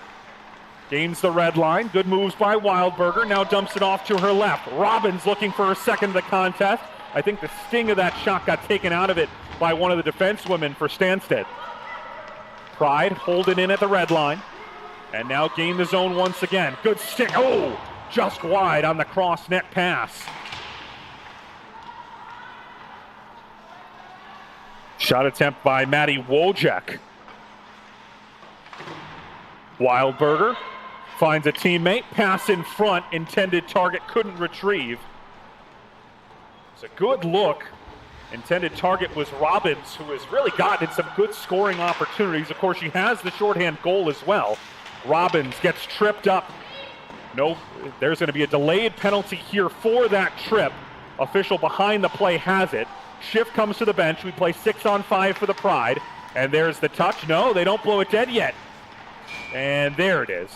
Gains the red line. Good moves by Wildberger. Now dumps it off to her left. Robbins looking for a second of the contest. I think the sting of that shot got taken out of it by one of the defensewomen for Stanstead. Pride holding in at the red line. And now gain the zone once again. Good stick. Oh, just wide on the cross net pass. Shot attempt by Maddie Wojcik. Wildberger finds a teammate. Pass in front. Intended target couldn't retrieve. It's a good look. Intended target was Robbins, who has really gotten some good scoring opportunities. Of course, she has the shorthand goal as well. Robbins gets tripped up. No, there's going to be a delayed penalty here for that trip. Official behind the play has it. Schiff comes to the bench. We play 6-on-5 for the Pride. And there's the touch. No, they don't blow it dead yet. And there it is.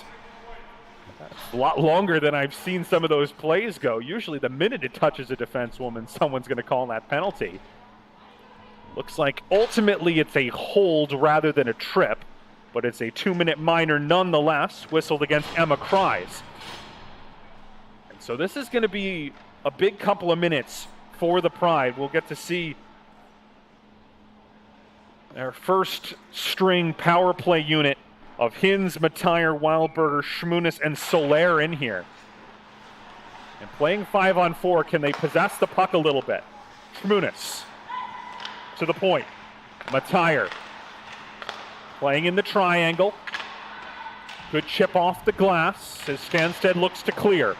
That's a lot longer than I've seen some of those plays go. Usually the minute it touches a defensewoman, someone's going to call that penalty. Looks like ultimately it's a hold rather than a trip, but it's a 2-minute minor nonetheless, whistled against Emma Kreis. And so this is going to be a big couple of minutes for the Pride. We'll get to see their first string power play unit of Hins, Matire, Wildberger, Schmunis, and Soler in here. And playing 5-on-4, can they possess the puck a little bit? Schmunis to the point. Matire playing in the triangle. Good chip off the glass as Stanstead looks to clear.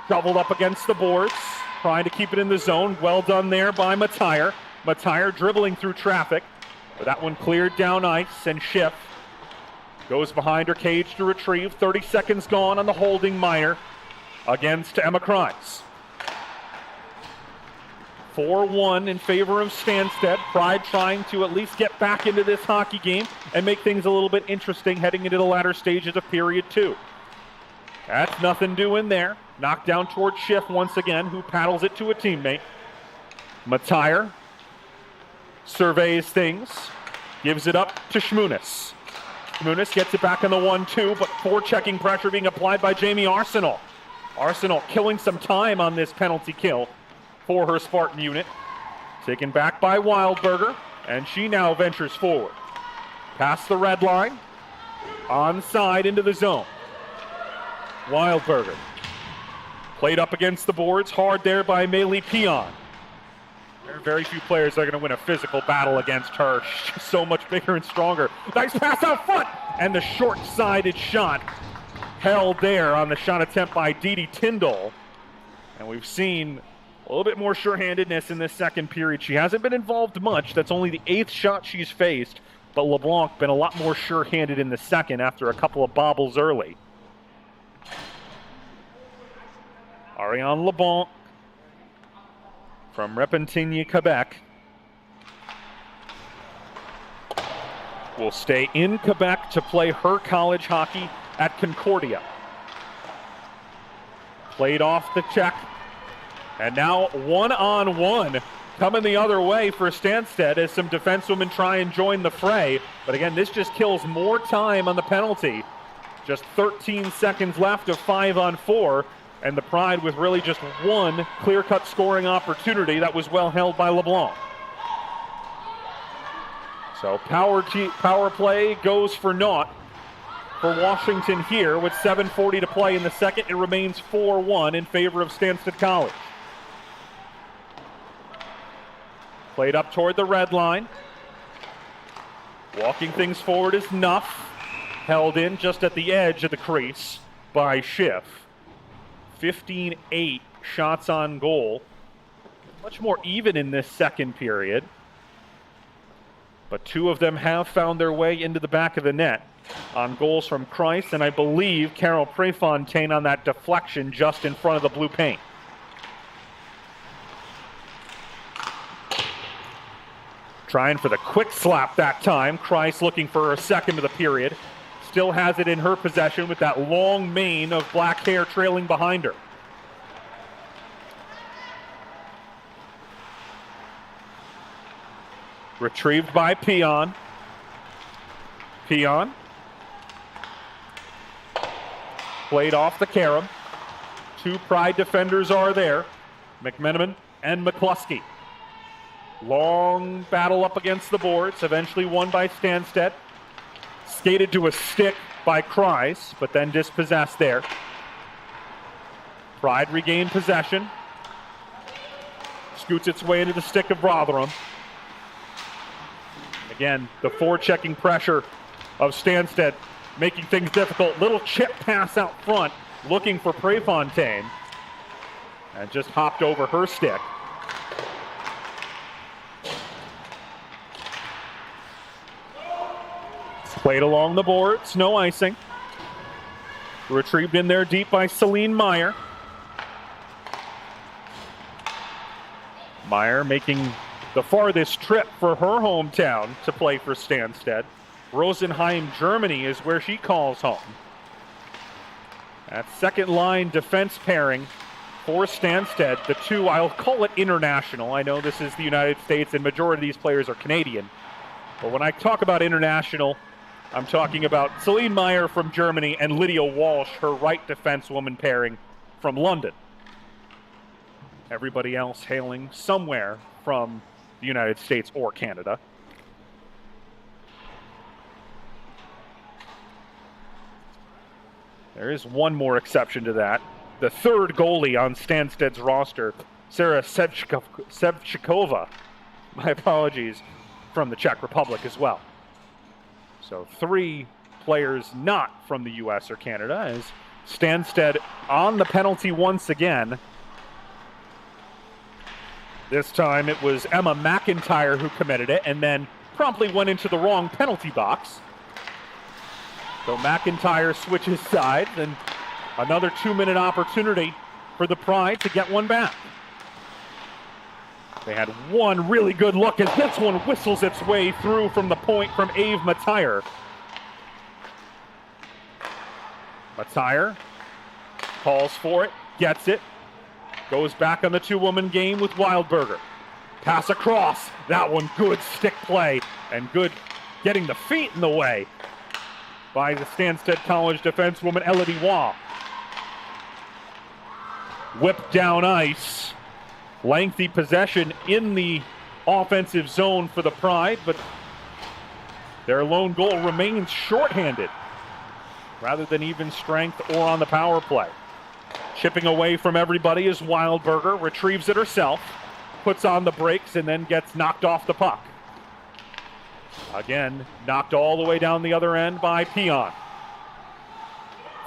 Doubled up against the boards, trying to keep it in the zone. Well done there by Matire. Matire dribbling through traffic, but that one cleared down ice, and Schiff goes behind her cage to retrieve. 30 seconds gone on the holding minor against Emma Kreis. 4-1 in favor of Stanstead. Pride trying to at least get back into this hockey game and make things a little bit interesting heading into the latter stages of period 2. That's nothing doing there. Knocked down toward Schiff once again, who paddles it to a teammate. Matire surveys things, gives it up to Schmunis. Schmunis gets it back in the 1-2, but forechecking pressure being applied by Jamie Arsenal. Arsenal killing some time on this penalty kill for her Spartan unit. Taken back by Wildberger, and she now ventures forward. Past the red line, onside into the zone. Wildberger played up against the boards, hard there by Maylee Pion. There are very few players that are going to win a physical battle against her. She's so much bigger and stronger. Nice pass out front, and the short-sided shot held there on the shot attempt by Didi Tyndall. And we've seen a little bit more sure-handedness in this second period. She hasn't been involved much. That's only the 8th shot she's faced, but LeBlanc been a lot more sure-handed in the second after a couple of bobbles early. Ariane LeBlanc from Repentigny, Quebec, will stay in Quebec to play her college hockey at Concordia. Played off the check, and now one-on-one coming the other way for Stanstead as some defensewomen try and join the fray. But again, this just kills more time on the penalty. Just 13 seconds left of 5-on-4. And the Pride with really just one clear-cut scoring opportunity that was well held by LeBlanc. So power play goes for naught for Washington here with 7:40 to play in the second. It remains 4-1 in favor of Stanstead College. Played up toward the red line. Walking things forward is Nuff. Held in just at the edge of the crease by Schiff. 15-8 shots on goal. Much more even in this second period. But 2 of them have found their way into the back of the net on goals from Christ, and I believe Carol Prefontaine on that deflection just in front of the blue paint. Trying for the quick slap that time. Christ looking for a second of the period. Still has it in her possession with that long mane of black hair trailing behind her. Retrieved by Pion. Pion. Played off the carom. 2 Pride defenders are there. McMenamin and McCluskey. Long battle up against the boards, eventually won by Stanstead. Skated to a stick by Kreis, but then dispossessed there. Pride regained possession. Scoots its way into the stick of Rotherham. Again, the forechecking pressure of Stanstead making things difficult. Little chip pass out front, looking for Prefontaine. And just hopped over her stick. Played along the boards, no icing. Retrieved in there deep by Celine Meyer. Meyer making the farthest trip for her hometown to play for Stanstead. Rosenheim, Germany is where she calls home. That second line defense pairing for Stanstead, the 2, I'll call it international. I know this is the United States and majority of these players are Canadian. But when I talk about international, I'm talking about Celine Meyer from Germany and Lydia Walsh, her right defensewoman pairing from London. Everybody else hailing somewhere from the United States or Canada. There is one more exception to that. The 3rd goalie on Stanstead's roster, Sarah Sevchikova, my apologies, from the Czech Republic as well. So 3 players not from the U.S. or Canada as Stanstead on the penalty once again. This time it was Emma McIntyre who committed it and then promptly went into the wrong penalty box. So McIntyre switches sides and another 2-minute opportunity for the Pride to get one back. They had one really good look as this one whistles its way through from the point from Ave Matire. Matire Calls for it, gets it, goes back on the two-woman game with Wildberger. Pass across, that one good stick play, and good getting the feet in the way by the Stanstead College defensewoman Elodie Waugh. Whip down ice, lengthy possession in the offensive zone for the Pride, but their lone goal remains shorthanded rather than even strength or on the power play. Chipping away from everybody is Wildberger, retrieves it herself, puts on the brakes, and then gets knocked off the puck. Again, knocked all the way down the other end by Peon.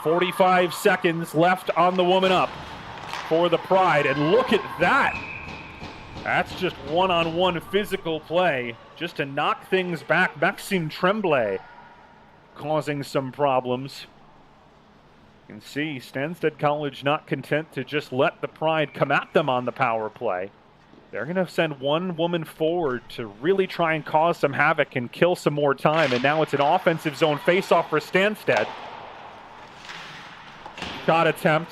45 seconds left on the woman up for the Pride, and look at that. That's just one-on-one physical play just to knock things back. Maxime Tremblay causing some problems. You can see Stanstead College not content to just let the Pride come at them on the power play. They're going to send one woman forward to really try and cause some havoc and kill some more time. And now it's an offensive zone faceoff for Stanstead. Shot attempt,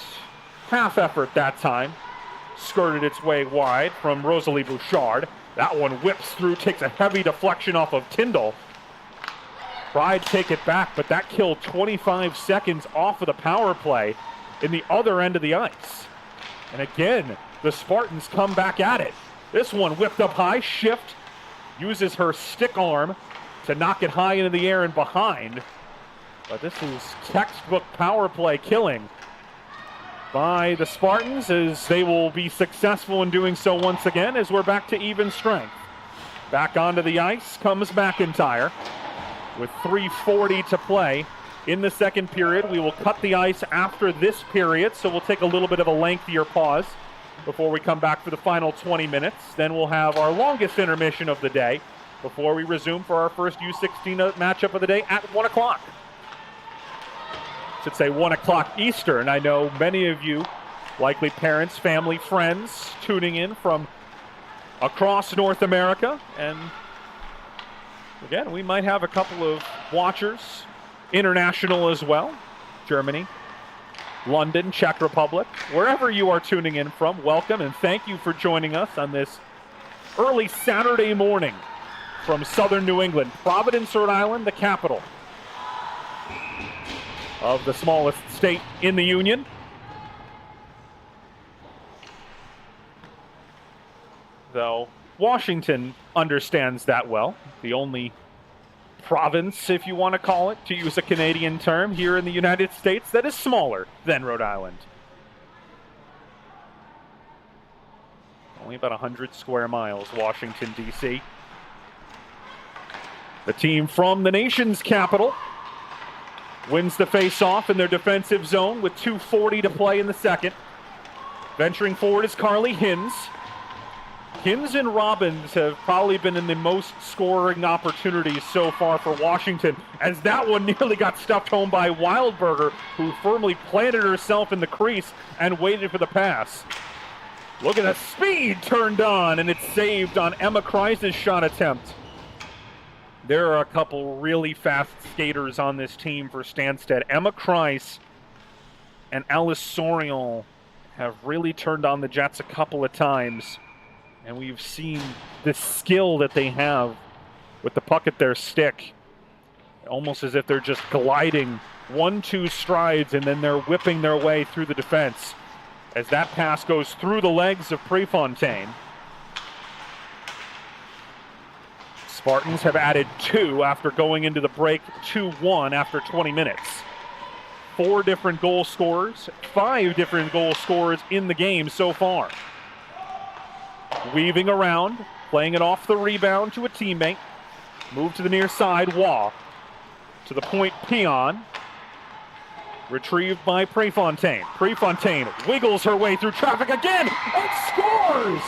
half effort that time. Skirted its way wide from Rosalie Bouchard. That one whips through, takes a heavy deflection off of Tyndall. Pride take it back, but that killed 25 seconds off of the power play in the other end of the ice. And again, the Spartans come back at it. This one whipped up high, shift, uses her stick arm to knock it high into the air and behind. But this is textbook power play killing by the Spartans, as they will be successful in doing so once again, as we're back to even strength. Back onto the ice comes McIntyre with 3:40 to play in the second period. We will cut the ice after this period, so we'll take a little bit of a lengthier pause before we come back for the final 20 minutes. Then we'll have our longest intermission of the day before we resume for our first U16 matchup of the day at 1 o'clock. Should say 1 o'clock Eastern. I know many of you, likely parents, family, friends, tuning in from across North America. And again, we might have a couple of watchers, international as well. Germany, London, Czech Republic, wherever you are tuning in from, welcome and thank you for joining us on this early Saturday morning from southern New England, Providence, Rhode Island, the capital of the smallest state in the Union. Though Washington understands that well. The only province, if you want to call it, to use a Canadian term, here in the United States that is smaller than Rhode Island. Only about 100 square miles, Washington, D.C. The team from the nation's capital wins the face-off in their defensive zone with 2:40 to play in the second. Venturing forward is Carly Hinz. Hinz and Robbins have probably been in the most scoring opportunities so far for Washington, as that one nearly got stuffed home by Wildberger, who firmly planted herself in the crease and waited for the pass. Look at the speed turned on, and it's saved on Emma Kreis's shot attempt. There are a couple really fast skaters on this team for Stanstead. Emma Kreis and Alice Soriol have really turned on the Jets a couple of times. And we've seen the skill that they have with the puck at their stick. Almost as if they're just gliding 1-2 strides and then they're whipping their way through the defense. As that pass goes through the legs of Prefontaine. Spartans have added 2 after going into the break, 2-1 after 20 minutes. 4 different goal scorers, 5 different goal scorers in the game so far. Weaving around, playing it off the rebound to a teammate. Move to the near side, Waugh. To the point, Peon. Retrieved by Prefontaine. Prefontaine wiggles her way through traffic again and scores!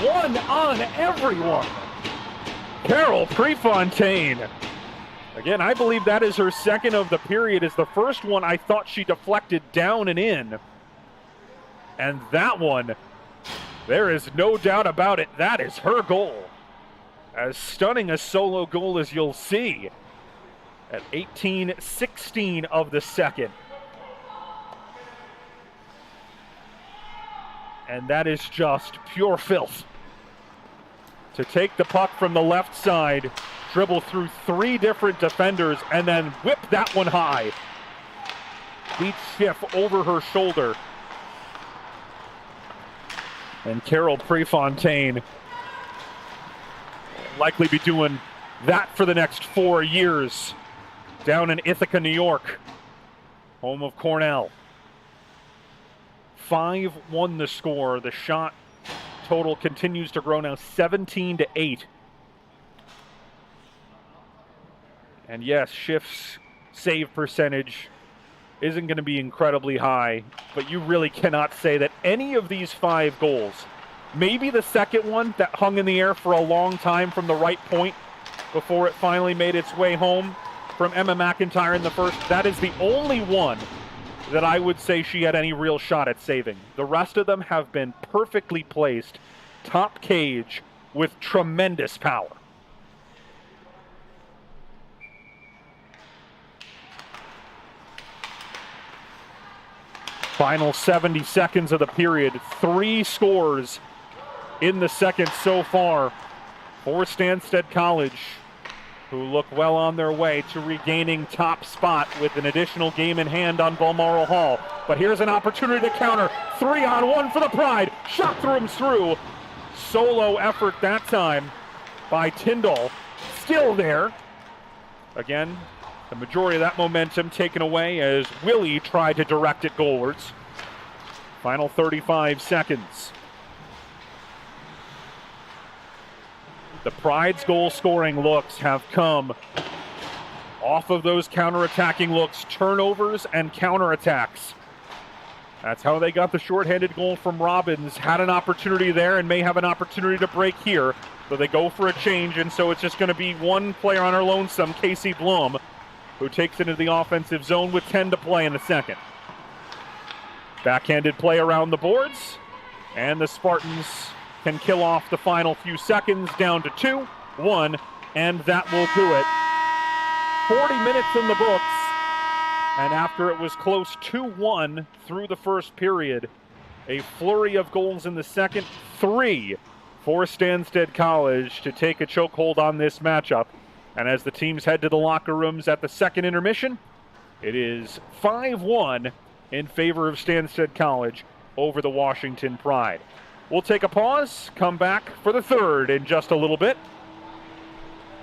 1 on everyone. Carol Prefontaine. Again, I believe that is her second of the period. As the first one I thought she deflected down and in. And that one, there is no doubt about it, that is her goal. As stunning a solo goal as you'll see at 18-16 of the second. And that is just pure filth. To take the puck from the left side, dribble through 3 different defenders, and then whip that one high. Beat Schiff over her shoulder. And Carol Prefontaine likely be doing that for the next 4 years down in Ithaca, New York, home of Cornell. 5-1 the score. The shot total continues to grow now 17-8. And yes, Schiff's save percentage isn't going to be incredibly high, but you really cannot say that any of these 5 goals, maybe the second one that hung in the air for a long time from the right point before it finally made its way home from Emma McIntyre in the first, that is the only one that I would say she had any real shot at saving. The rest of them have been perfectly placed, top cage, with tremendous power. Final 70 seconds of the period. 3 scores in the second so far for Stanstead College, who look well on their way to regaining top spot with an additional game in hand on Balmoral Hall. But here's an opportunity to counter. 3-on-1 for the Pride. Shot through. Solo effort that time by Tyndall. Still there. Again, the majority of that momentum taken away as Willie tried to direct it goalwards. Final 35 seconds. The Pride's goal-scoring looks have come off of those counter-attacking looks, turnovers and counter-attacks. That's how they got the shorthanded goal from Robbins. Had an opportunity there and may have an opportunity to break here. So they go for a change, and so it's just going to be one player on her lonesome, Casey Blum, who takes it into the offensive zone with 10 to play in the second. Backhanded play around the boards, and the Spartans can kill off the final few seconds down to 2-1, and that will do it. 40 minutes in the books, and after it was close 2-1 through the first period, a flurry of goals in the second, 3 for Stanstead College to take a chokehold on this matchup. And as the teams head to the locker rooms at the second intermission, it is 5-1 in favor of Stanstead College over the Washington Pride. We'll take a pause, come back for the third in just a little bit.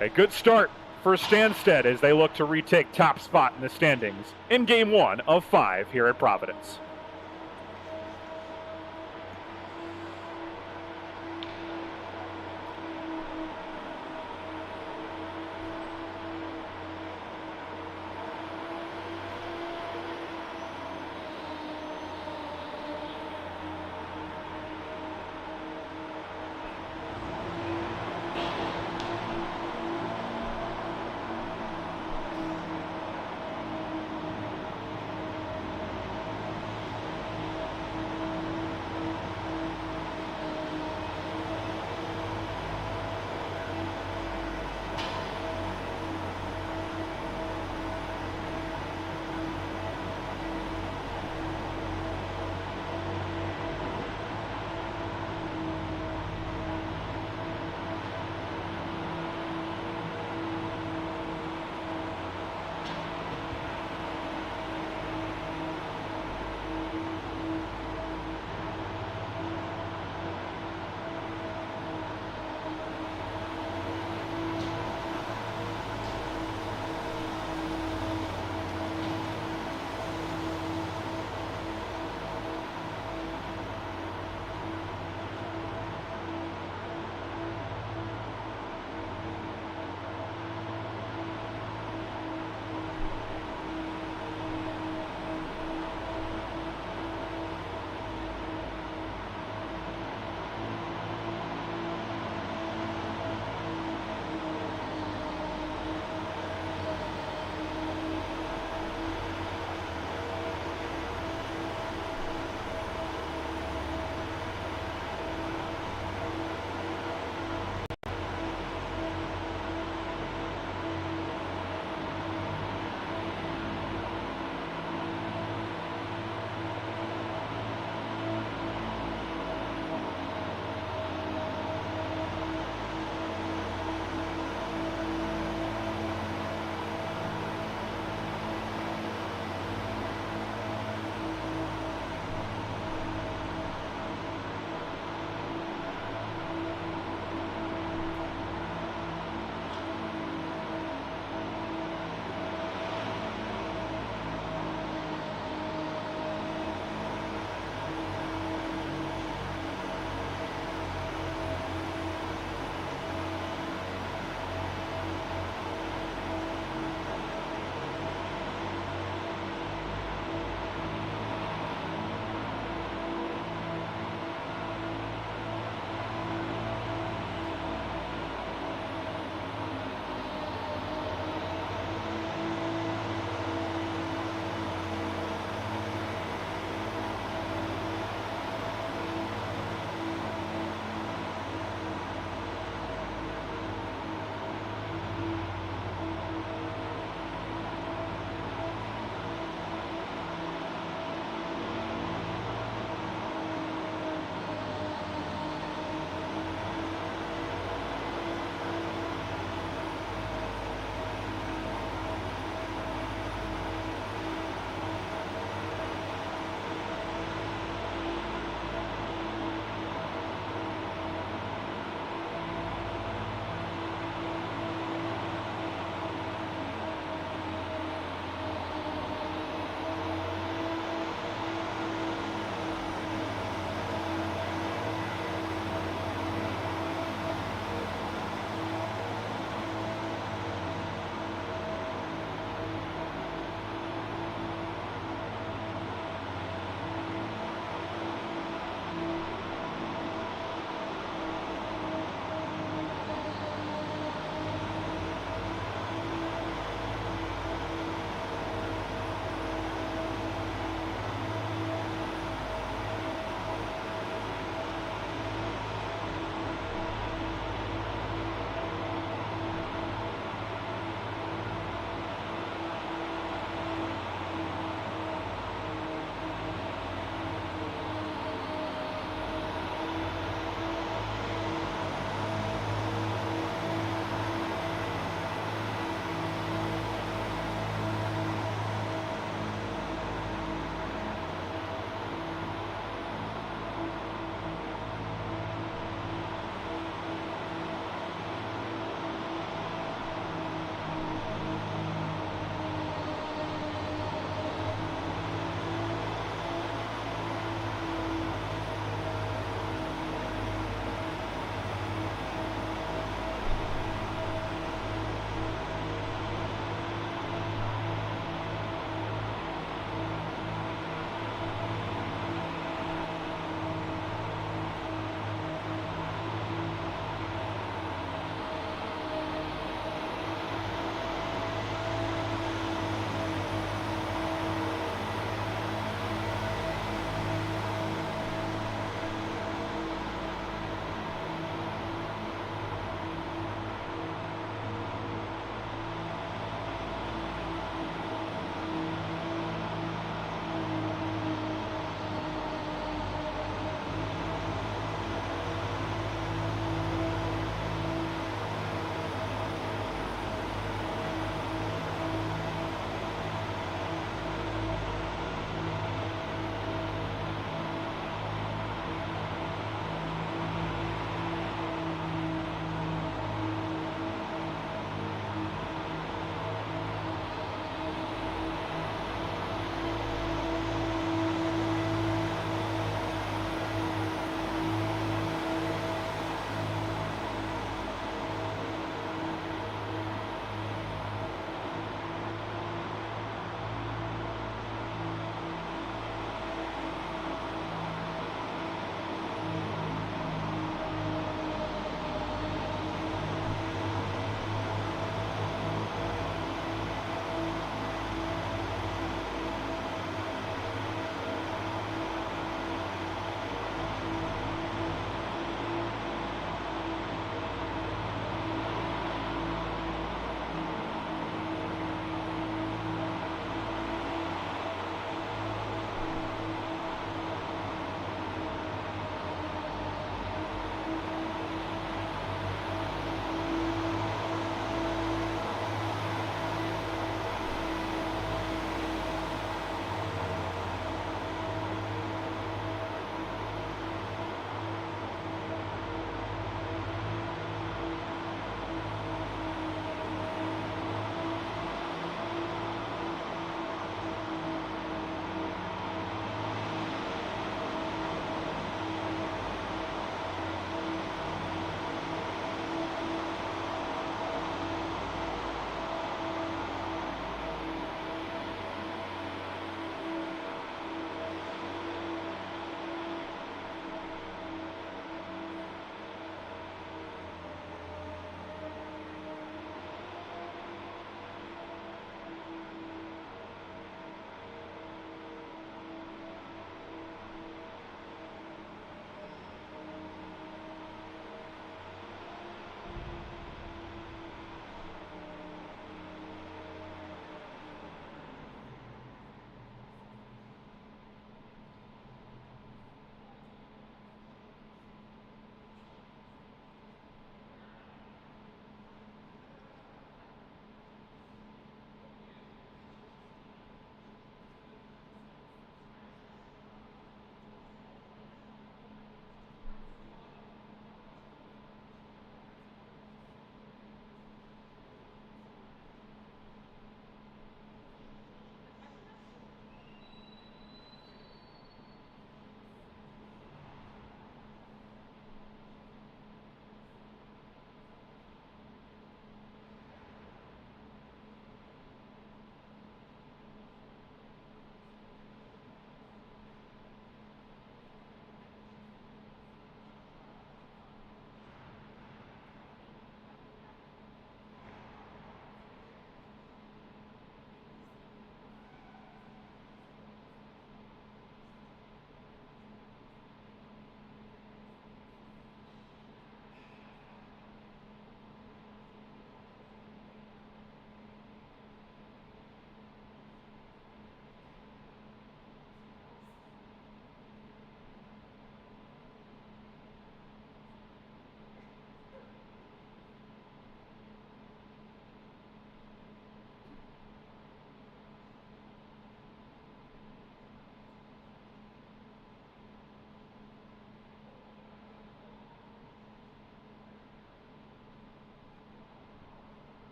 A good start for Stanstead as they look to retake top spot in the standings in Game 1 of 5 here at Providence.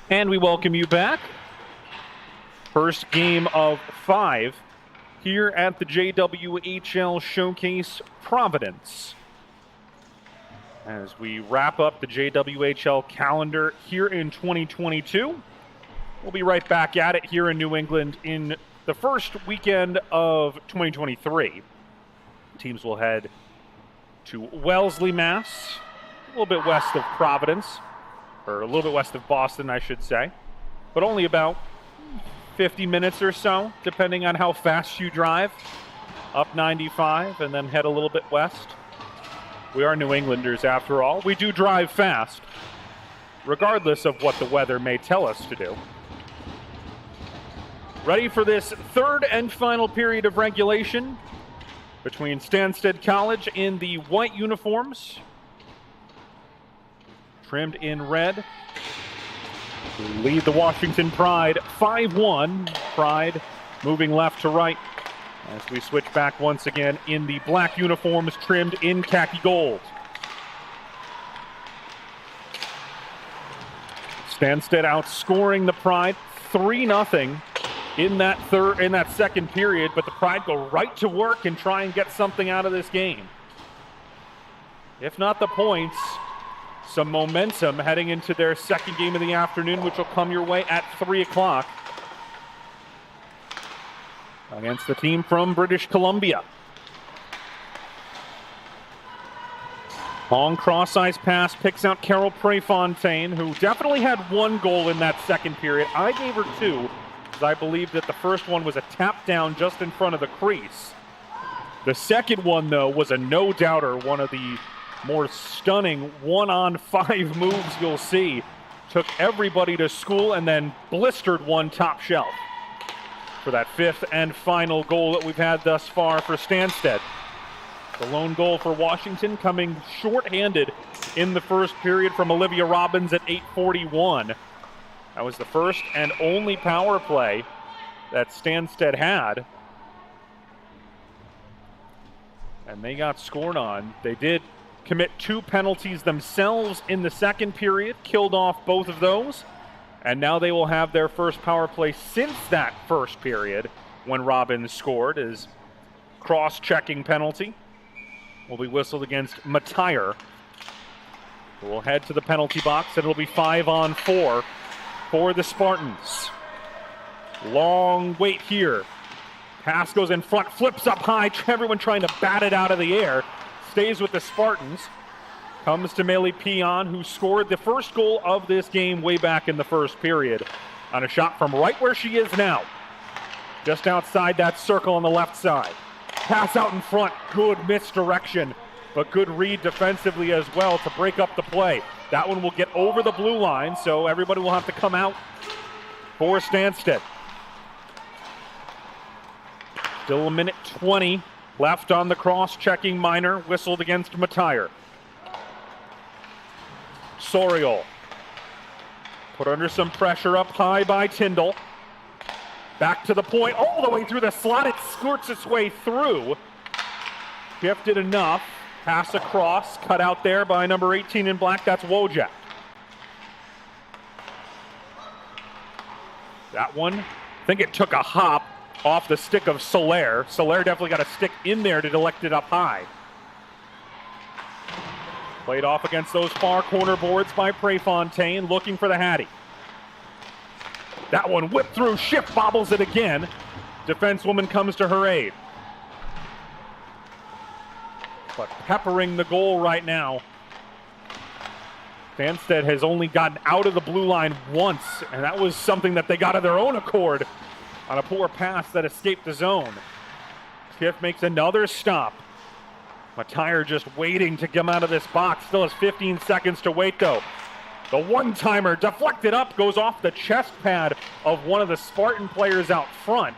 And we welcome you back. First game of 5 here at the JWHL Showcase Providence. As we wrap up the JWHL calendar here in 2022, we'll be right back at it here in New England in the first weekend of 2023. Teams will head to Wellesley, Mass, a little bit west of Providence, or a little bit west of Boston, I should say, but only about 50 minutes or so, depending on how fast you drive, up 95 and then head a little bit west. We are New Englanders after all. We do drive fast, regardless of what the weather may tell us to do. Ready for this third and final period of regulation between Stanstead College in the white uniforms, trimmed in red, lead the Washington Pride 5-1. Pride moving left to right as we switch back once again in the black uniforms trimmed in khaki gold. Stanstead outscoring the Pride 3-0 in that second period, but the Pride go right to work and try and get something out of this game. If not the points, some momentum heading into their second game of the afternoon, which will come your way at 3 o'clock against the team from British Columbia. Long cross-ice pass picks out Carol Prefontaine, who definitely had one goal in that second period. I gave her 2, because I believe that the first one was a tap down just in front of the crease. The second one, though, was a no-doubter, one of the more stunning 1-on-5 moves you'll see. Took everybody to school and then blistered one top shelf for that 5th and final goal that we've had thus far for Stanstead. The lone goal for Washington coming shorthanded in the first period from Olivia Robbins at 8:41. That was the first and only power play that Stanstead had. And they got scored on. They did commit 2 penalties themselves in the second period, killed off both of those. And now they will have their first power play since that first period when Robbins scored. His cross-checking penalty will be whistled against Matire, who will head to the penalty box, and it'll be 5-on-4 for the Spartans. Long wait here. Pass goes in front, flips up high, everyone trying to bat it out of the air. Stays with the Spartans. Comes to Meili Pion, who scored the first goal of this game way back in the first period on a shot from right where she is now, just outside that circle on the left side. Pass out in front, good misdirection, but good read defensively as well to break up the play. That one will get over the blue line, so everybody will have to come out for Stanstead. Still 1:20 left on the cross-checking minor, whistled against Matire. Soriol put under some pressure up high by Tyndall. Back to the point, all the way through the slot. It skirts its way through. Gifted enough. Pass across, cut out there by number 18 in black. That's Wojak. That one, I think it took a hop off the stick of Soler. Soler definitely got a stick in there to deflect it up high. Played off against those far corner boards by Prefontaine, looking for the Hattie. That one whipped through, Schiff bobbles it again. Defensewoman comes to her aid. But peppering the goal right now. Stanstead has only gotten out of the blue line once, and that was something that they got of their own accord on a poor pass that escaped the zone. Schiff makes another stop. Matire just waiting to come out of this box. Still has 15 seconds to wait, though. The one-timer deflected up, goes off the chest pad of one of the Spartan players out front.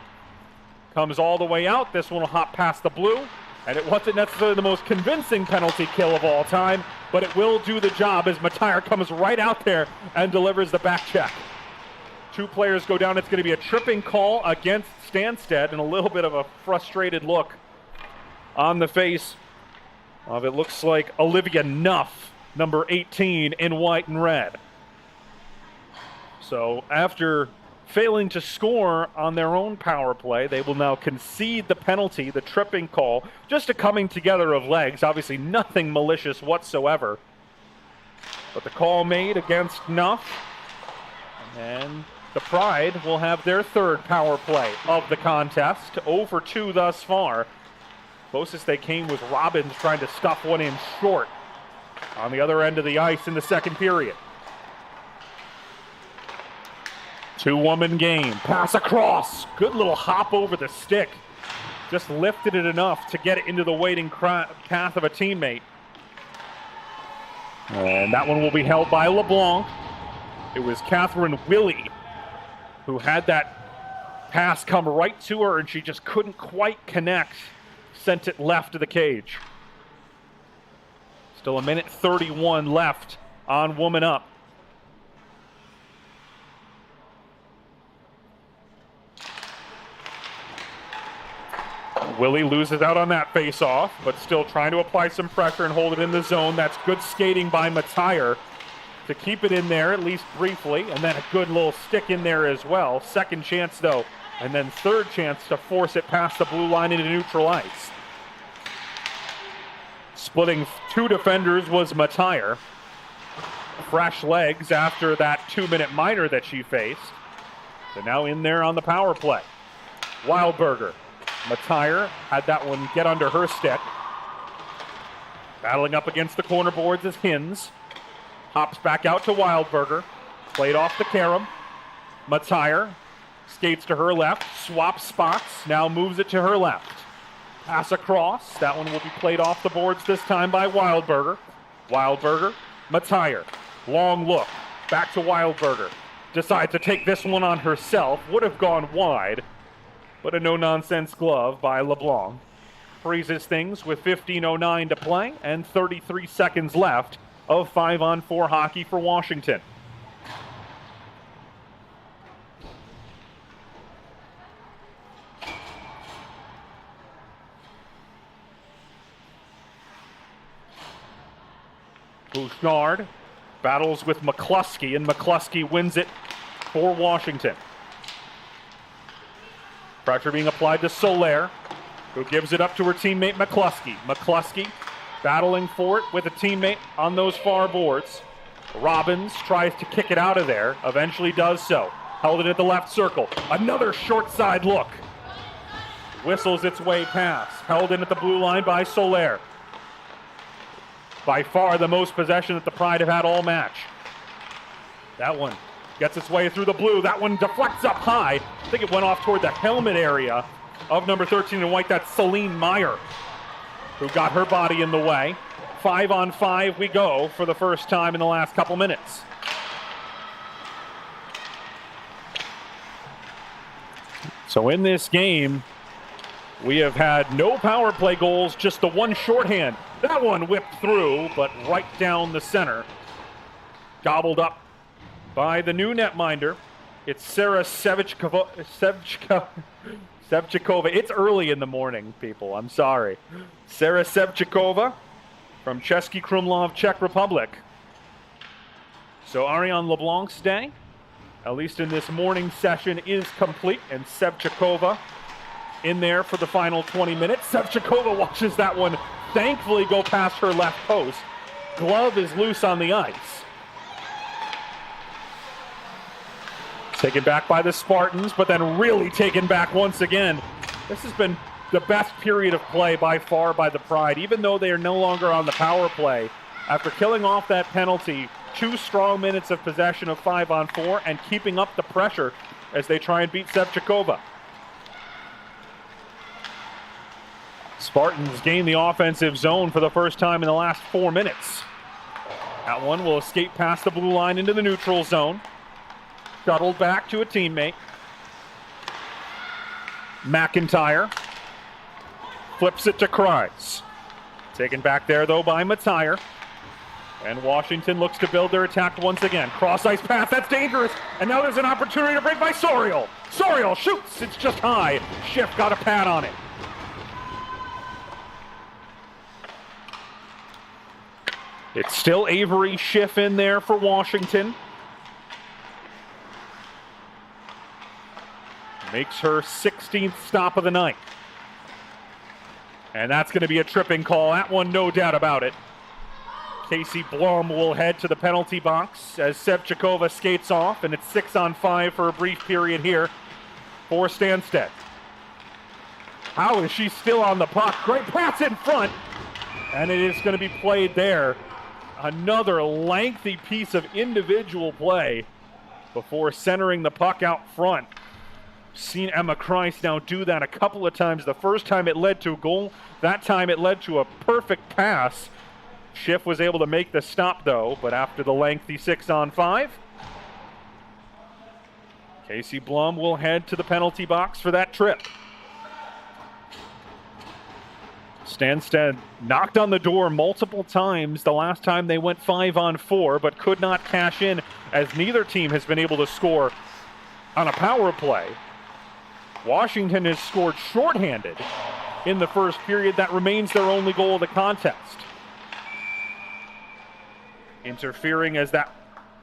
Comes all the way out. This one will hop past the blue. And it wasn't necessarily the most convincing penalty kill of all time, but it will do the job as Matire comes right out there and delivers the back check. 2 players go down. It's going to be a tripping call against Stanstead, and a little bit of a frustrated look on the face of, it looks like, Olivia Nuff, number 18 in white and red. So after failing to score on their own power play, they will now concede the penalty, the tripping call, just a coming together of legs. Obviously nothing malicious whatsoever. But the call made against Nuff, and the Pride will have their third power play of the contest. 0 for 2 thus far. Closest they came was Robbins trying to stuff one in short on the other end of the ice in the second period. Two-woman game. Pass across. Good little hop over the stick. Just lifted it enough to get it into the waiting path of a teammate. And that one will be held by LeBlanc. It was Catherine Willie who had that pass come right to her, and she just couldn't quite connect. Sent it left of the cage. Still a minute 31 left on Woman Up. Willie loses out on that face-off, but still trying to apply some pressure and hold it in the zone. That's good skating by Matire to keep it in there, at least briefly, and then a good little stick in there as well. Second chance, though, and then third chance to force it past the blue line into neutral ice. Splitting two defenders was Matire. Fresh legs after that 2-minute minor that she faced. So now in there on the power play. Wildberger. Matire had that one get under her stick. Battling up against the corner boards is Hins. Hops back out to Wildberger. Played off to Karam. Matire skates to her left. Swaps spots. Now moves it to her left. Pass across. That one will be played off the boards this time by Wildberger. Wildberger. Matire. Long look. Back to Wildberger. Decides to take this one on herself. Would have gone wide, but a no-nonsense glove by LeBlanc. Freezes things with 15:09 to play and 33 seconds left of 5-on-4 hockey for Washington. Bouchard battles with McCluskey, and McCluskey wins it for Washington. Pressure being applied to Soler, who gives it up to her teammate McCluskey. McCluskey battling for it with a teammate on those far boards. Robbins tries to kick it out of there, eventually does so. Held it at the left circle. Another short side look. Whistles its way past. Held in at the blue line by Soler. By far the most possession that the Pride have had all match. That one gets its way through the blue. That one deflects up high. I think it went off toward the helmet area of number 13 in white. That's Celine Meyer, who got her body in the way. 5-on-5 we go for the first time in the last couple minutes. So in this game, we have had no power play goals, just the one shorthand. That one whipped through, but right down the center. Gobbled up by the new netminder. It's Sarah Sevchikova. It's early in the morning, people. I'm sorry. Sarah Sevchikova from Český Krumlov, Czech Republic. So Ariane LeBlanc's day, at least in this morning session, is complete, and Sevchikova in there for the final 20 minutes. Sevchikova watches that one thankfully go past her left post. Glove is loose on the ice. Taken back by the Spartans, but then really taken back once again. This has been the best period of play by far by the Pride, even though they are no longer on the power play. After killing off that penalty, 2 strong minutes of possession of 5-on-4 and keeping up the pressure as they try and beat Sevchikova. Spartans gain the offensive zone for the first time in the last 4 minutes. That one will escape past the blue line into the neutral zone. Shuttled back to a teammate. McIntyre flips it to Kreis. Taken back there, though, by Matire. And Washington looks to build their attack once again. Cross-ice pass, that's dangerous. And now there's an opportunity to break by Sorial. Sorial shoots, it's just high. Schiff got a pad on it. It's still Avery Schiff in there for Washington. Makes her 16th stop of the night. And that's going to be a tripping call. That one, no doubt about it. Casey Blum will head to the penalty box as Sevchikova skates off, and it's 6-on-5 for a brief period here for Stanstead. How is she still on the puck? Great pass in front, and it is going to be played there. Another lengthy piece of individual play before centering the puck out front. Seen Emma Kreis now do that a couple of times. The first time it led to a goal. That time it led to a perfect pass. Schiff was able to make the stop though, but after the lengthy 6-on-5, Casey Blum will head to the penalty box for that trip. Stanstead knocked on the door multiple times the last time they went 5-on-4, but could not cash in as neither team has been able to score on a power play. Washington has scored shorthanded in the first period. That remains their only goal of the contest. Interfering as that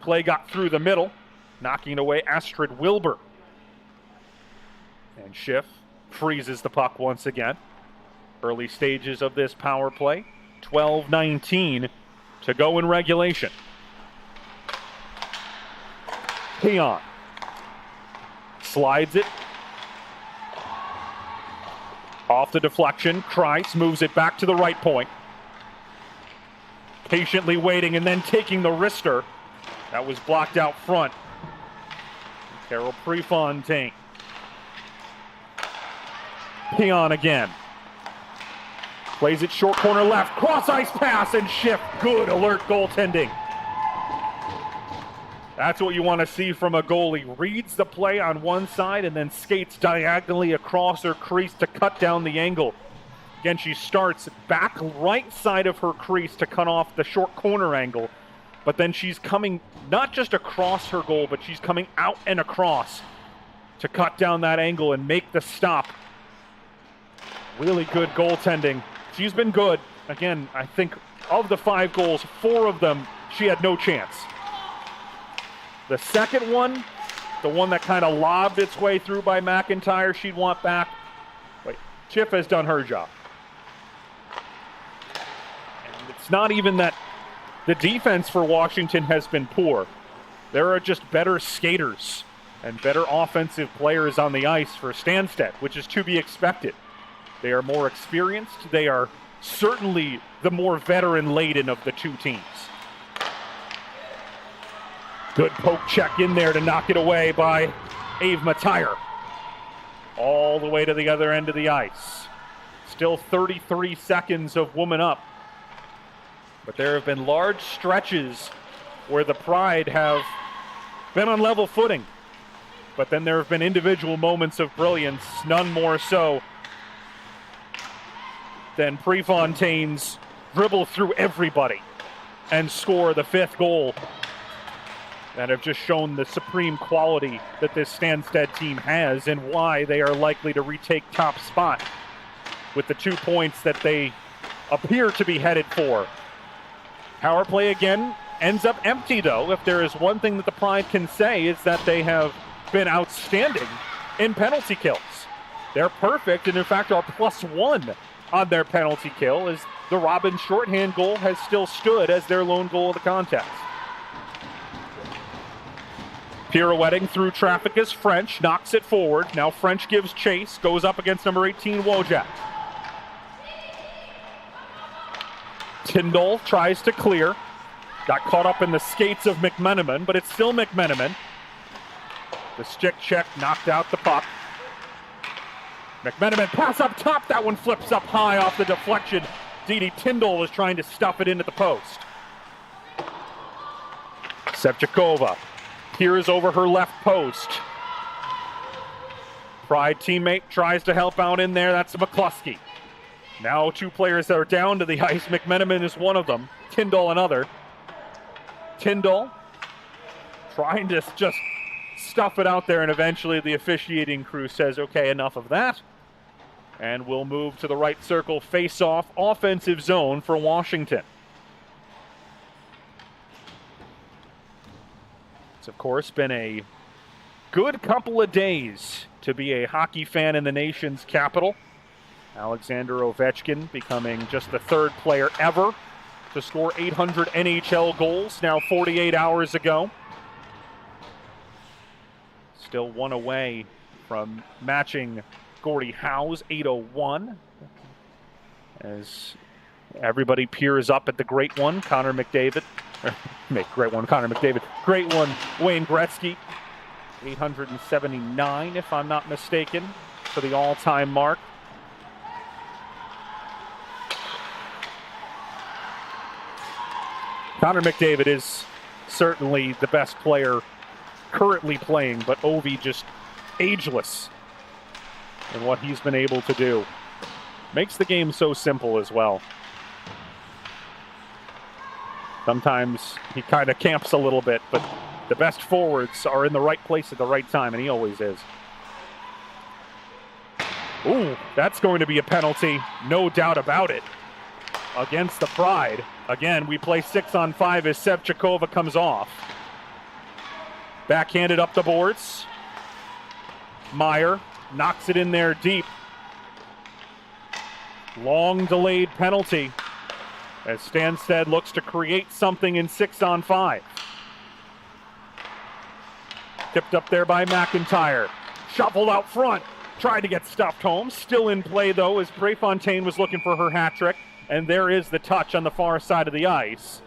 play got through the middle, knocking away Astrid Wilbur. And Schiff freezes the puck once again. Early stages of this power play, 12-19 to go in regulation. Peon slides it. Off the deflection, Kreis moves it back to the right point. Patiently waiting and then taking the wrister. That was blocked out front. Carol Prefontaine. Peon again. Plays it short corner left. Cross ice pass and Schiff. Good alert goaltending. That's what you want to see from a goalie. Reads the play on one side and then skates diagonally across her crease to cut down the angle. Again, she starts back right side of her crease to cut off the short corner angle. But then she's coming not just across her goal, but she's coming out and across to cut down that angle and make the stop. Really good goaltending. She's been good. Again, I think of the 5 goals, 4 of them, she had no chance. The second one, the one that kind of lobbed its way through by McIntyre, she'd want back. But Schiff has done her job. And it's not even that the defense for Washington has been poor. There are just better skaters and better offensive players on the ice for Stanstead, which is to be expected. They are more experienced. They are certainly the more veteran-laden of the two teams. Good poke check in there to knock it away by Ave Matire. All the way to the other end of the ice. Still 33 seconds of woman up. But there have been large stretches where the Pride have been on level footing. But then there have been individual moments of brilliance, none more so than Prefontaine's dribble through everybody and score the 5th goal that have just shown the supreme quality that this Stanstead team has and why they are likely to retake top spot with the 2 points that they appear to be headed for. Power play again ends up empty though. If there is one thing that the Pride can say, is that they have been outstanding in penalty kills. They're perfect and in fact are +1 on their penalty kill, as the Robin shorthand goal has still stood as their lone goal of the contest. Pirouetting through traffic is French, knocks it forward. Now French gives chase, goes up against number 18, Wojak. Tyndall tries to clear. Got caught up in the skates of McMenamin, but it's still McMenamin. The stick check knocked out the puck. McMenamin pass up top. That one flips up high off the deflection. Didi Tyndall is trying to stuff it into the post. Sevchikova peers over her left post. Pride teammate tries to help out in there. That's McCluskey. Now 2 players that are down to the ice. McMenamin is one of them. Tyndall another. Tyndall trying to just stuff it out there, and eventually the officiating crew says, okay, enough of that. And we'll move to the right circle, face-off, offensive zone for Washington. It's, of course, been a good couple of days to be a hockey fan in the nation's capital. Alexander Ovechkin becoming just the third player ever to score 800 NHL goals now 48 hours ago. Still one away from matching Gordie Howe's 801 as everybody peers up at the great one, Connor McDavid. Great one, Wayne Gretzky. 879, if I'm not mistaken, for the all-time mark. Connor McDavid is certainly the best player currently playing, but Ovi just ageless in what he's been able to do. Makes the game so simple as well. Sometimes he kind of camps a little bit, but the best forwards are in the right place at the right time, and he always is. Ooh, that's going to be a penalty, no doubt about it, against the Pride. Again, we play 6-on-5 as Sevchikova comes off. Backhanded up the boards. Meyer knocks it in there deep. Long delayed penalty as Stanstead looks to create something in 6-on-5. Tipped up there by McIntyre. Shuffled out front. Tried to get stuffed home. Still in play, though, as Prefontaine was looking for her hat trick. And there is the touch on the far side of the ice.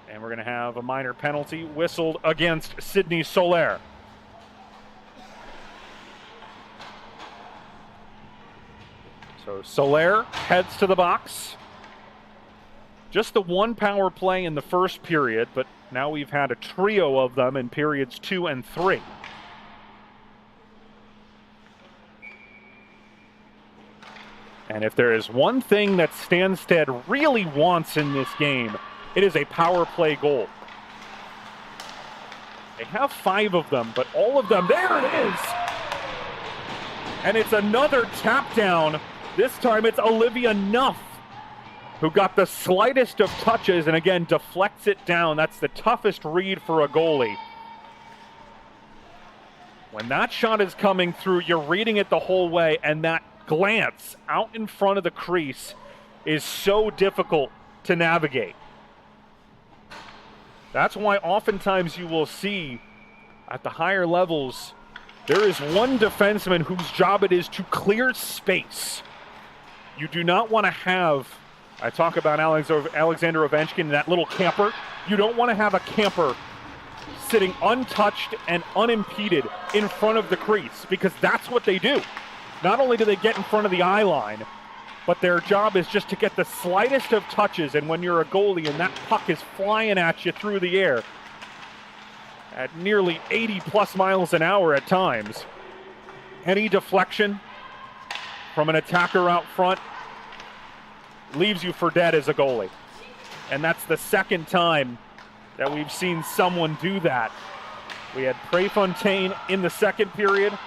And we're going to have a minor penalty whistled against Sydney Solaire. So Solaire heads to the box. Just the one power play in the first period, but now we've had a trio of them in periods 2 and 3. And if there is one thing that Stanstead really wants in this game, it is a power play goal. They have 5 of them, but all of them, there it is! And it's another tap down. This time it's Olivia Nuff who got the slightest of touches and again deflects it down. That's the toughest read for a goalie. When that shot is coming through, you're reading it the whole way, and that glance out in front of the crease is so difficult to navigate. That's why oftentimes you will see at the higher levels, there is one defenseman whose job it is to clear space. You do not want to have, I talk about Alexander Ovechkin, that little camper. You don't want to have a camper sitting untouched and unimpeded in front of the crease, because that's what they do. Not only do they get in front of the eye line, but their job is just to get the slightest of touches, and when you're a goalie and that puck is flying at you through the air at nearly 80 plus miles an hour at times, any deflection from an attacker out front leaves you for dead as a goalie. And that's the second time that we've seen someone do that. We had Prefontaine in the second period,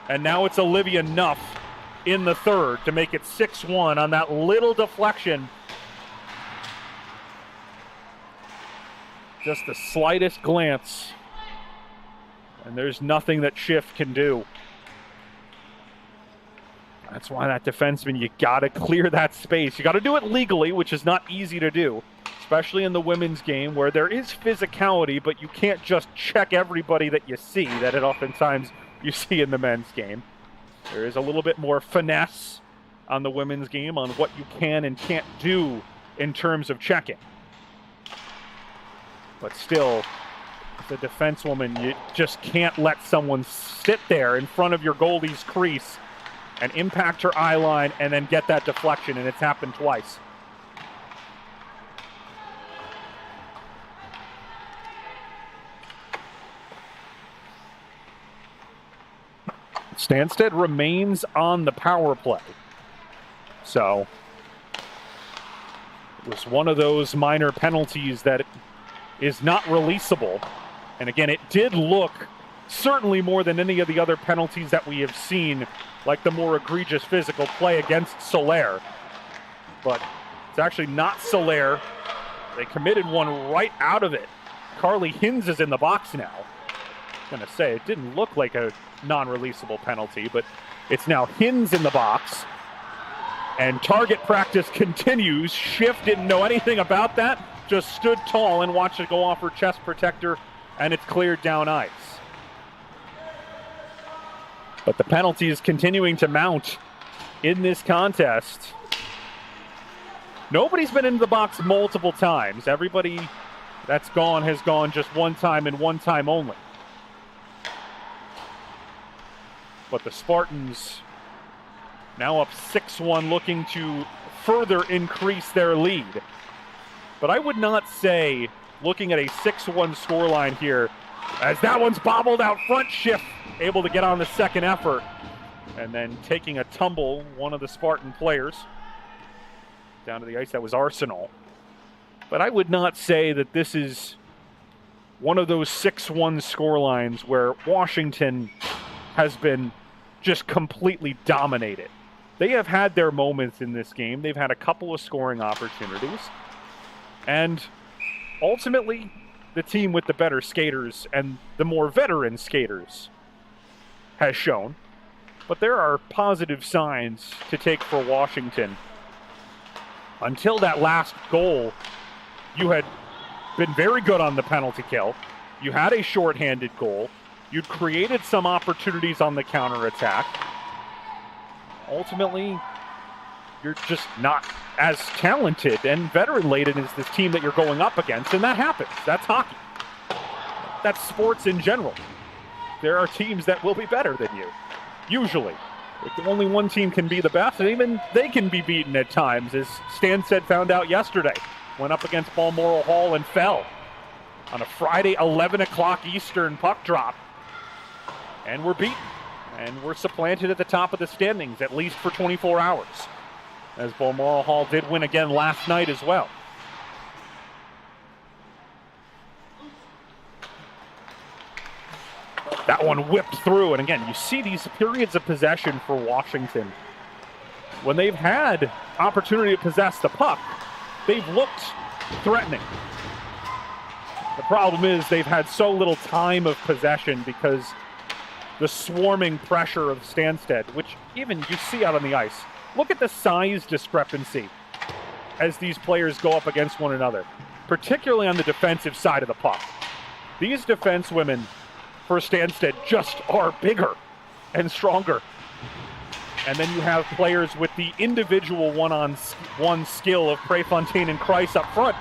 and now it's Olivia Nuff in the third to make it 6-1 on that little deflection. Just the slightest glance, and there's nothing that Schiff can do. That's why that defenseman, you got to clear that space. You got to do it legally, which is not easy to do, especially in the women's game where there is physicality, but you can't just check everybody that you see, that it oftentimes you see in the men's game. There is a little bit more finesse on the women's game on what you can and can't do in terms of checking. But still, as a defensewoman, you just can't let someone sit there in front of your goalie's crease and impact her eye line and then get that deflection, and it's happened twice. Stanstead remains on the power play. So it was one of those minor penalties that is not releasable. And again, it did look certainly more than any of the other penalties that we have seen, like the more egregious physical play against Solaire. But it's actually not Solaire. They committed one right out of it. Carly Hins is in the box now. going to say, it didn't look like a non-releasable penalty, but it's now Hins in the box. And target practice continues. Schiff didn't know anything about that, just stood tall and watched it go off her chest protector, and it's cleared down ice. But the penalty is continuing to mount in this contest. Nobody's been into the box multiple times. Everybody that's gone has gone just one time and one time only. But the Spartans now up 6-1, looking to further increase their lead. But I would not say, looking at a 6-1 scoreline here, as that one's bobbled out front, Schiff able to get on the second effort. And then taking a tumble, one of the Spartan players down to the ice. That was Arsenal. But I would not say that this is one of those 6-1 scorelines where Washington has been just completely dominated. They have had their moments in this game. They've had a couple of scoring opportunities. And ultimately, the team with the better skaters and the more veteran skaters has shown. But there are positive signs to take for Washington. Until that last goal, you had been very good on the penalty kill. You had a shorthanded goal. You'd created some opportunities on the counterattack. Ultimately, you're just not as talented and veteran-laden as this team that you're going up against, and that happens. That's hockey. That's sports in general. There are teams that will be better than you, usually. If only one team can be the best, and even they can be beaten at times, as Stanstead found out yesterday. Went up against Balmoral Hall and fell on a Friday 11 o'clock Eastern puck drop. And we're beaten. And we're supplanted at the top of the standings, at least for 24 hours. As Balmoral Hall did win again last night as well. That one whipped through, and again, you see these periods of possession for Washington. When they've had opportunity to possess the puck, they've looked threatening. The problem is they've had so little time of possession because the swarming pressure of Stanstead, which even you see out on the ice. Look at the size discrepancy as these players go up against one another, particularly on the defensive side of the puck. These defensewomen for Stanstead just are bigger and stronger. And then you have players with the individual one-on-one skill of Prefontaine and Kreis up front.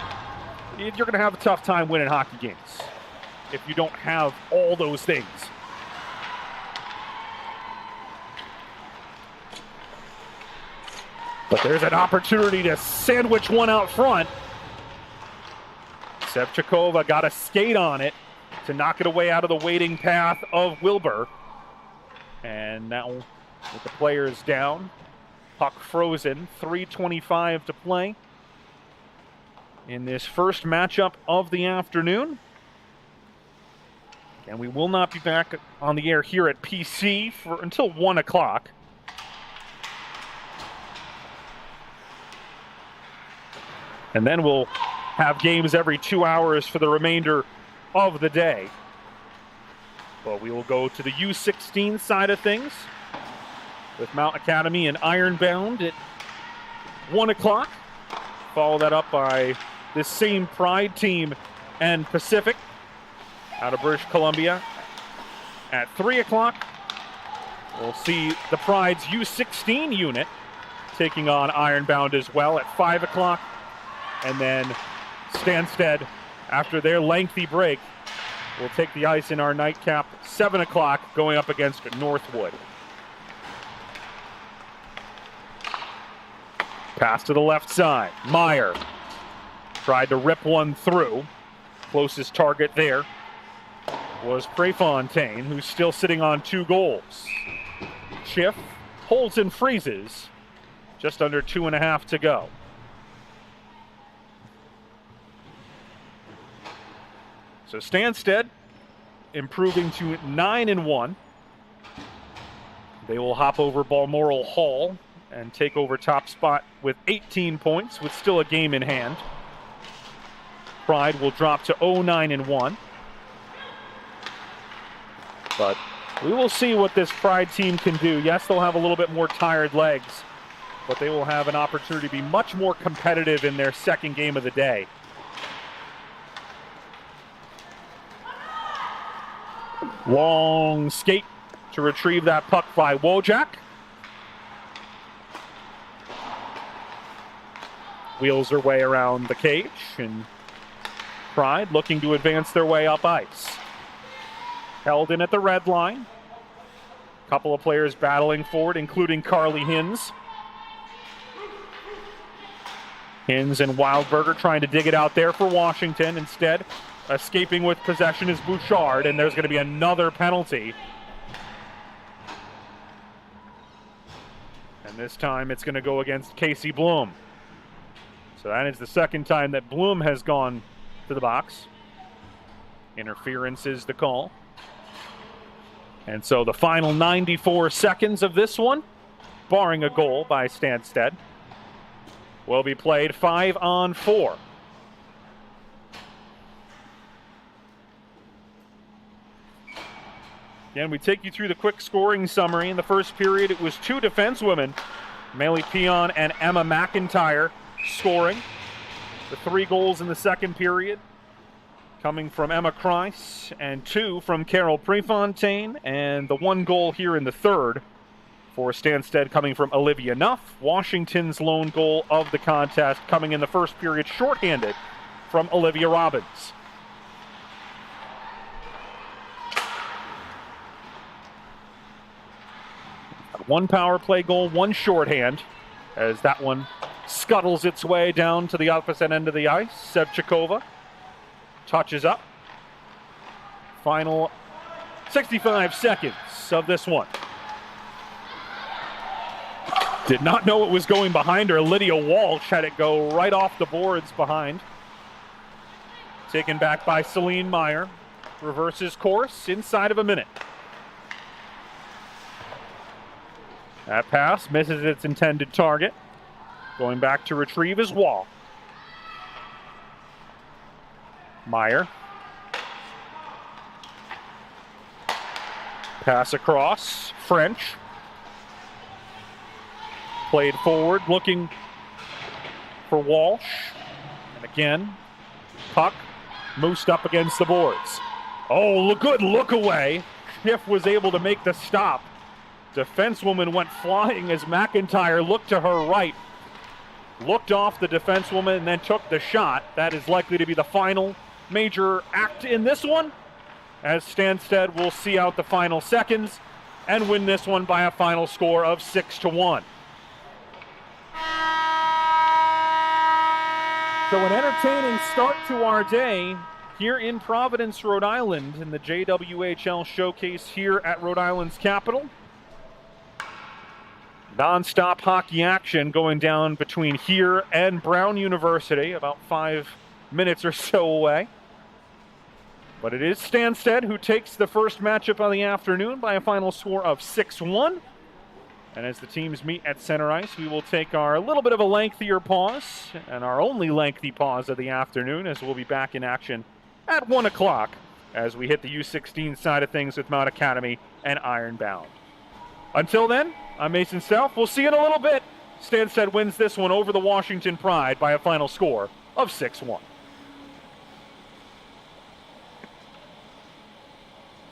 You're going to have a tough time winning hockey games if you don't have all those things. But there's an opportunity to sandwich one out front. Sevchikova got a skate on it to knock it away out of the waiting path of Wilbur. And now with the players down, puck frozen, 3:25 to play in this first matchup of the afternoon. And we will not be back on the air here at PC until 1 o'clock. And then we'll have games every 2 hours for the remainder of the day. But we will go to the U16 side of things with Mount Academy and Ironbound at 1 o'clock. Follow that up by this same Pride team and Pacific out of British Columbia at 3 o'clock. We'll see the Pride's U16 unit taking on Ironbound as well at 5 o'clock. And then Stanstead, after their lengthy break, will take the ice in our nightcap, 7 o'clock, going up against Northwood. Pass to the left side. Meyer tried to rip one through. Closest target there was Prefontaine, who's still sitting on 2 goals. Schiff holds and freezes. Just under 2.5 to go. So Stanstead improving to 9-1. They will hop over Balmoral Hall and take over top spot with 18 points with still a game in hand. Pride will drop to 0-9-1. But we will see what this Pride team can do. Yes, they'll have a little bit more tired legs, but they will have an opportunity to be much more competitive in their second game of the day. Long skate to retrieve that puck by Wojak. Wheels her way around the cage, and Pride looking to advance their way up ice. Held in at the red line. A couple of players battling forward, including Carly Hinz. Hinz and Wildberger trying to dig it out there for Washington. Instead, escaping with possession is Bouchard, and there's going to be another penalty. And this time it's going to go against Casey Bloom. So that is the second time that Bloom has gone to the box. Interference is the call. And so the final 94 seconds of this one, barring a goal by Stanstead, will be played 5-on-4. Again, we take you through the quick scoring summary. In the first period, it was two defensewomen, Melly Pion and Emma McIntyre, scoring. The 3 goals in the second period coming from Emma Kreis and 2 from Carol Prefontaine, and the 1 goal here in the third for Stanstead coming from Olivia Nuff. Washington's lone goal of the contest coming in the first period shorthanded from Olivia Robbins. One power play goal, 1 shorthand, as that one scuttles its way down to the opposite end of the ice. Sevchikova touches up. Final 65 seconds of this one. Did not know it was going behind her. Lydia Walsh had it go right off the boards behind. Taken back by Celine Meyer. Reverses course inside of a minute. That pass misses its intended target. Going back to retrieve is Wall. Meyer. Pass across. French. Played forward, looking for Walsh. And again, puck moosed up against the boards. Oh, good look away. Schiff was able to make the stop. Defensewoman went flying as McIntyre looked to her right. Looked off the defensewoman and then took the shot. That is likely to be the final major act in this one, as Stanstead will see out the final seconds and win this one by a final score of 6-1. So an entertaining start to our day here in Providence, Rhode Island, in the JWHL showcase here at Rhode Island's Capitol. Non-stop hockey action going down between here and Brown University, about 5 minutes or so away. But it is Stanstead who takes the first matchup of the afternoon by a final score of 6-1. And as the teams meet at center ice, we will take our little bit of a lengthier pause, and our only lengthy pause of the afternoon, as we'll be back in action at 1 o'clock as we hit the U16 side of things with Mount Academy and Ironbound. Until then, I'm Mason Self. We'll see you in a little bit. Stanstead wins this one over the Washington Pride by a final score of 6-1.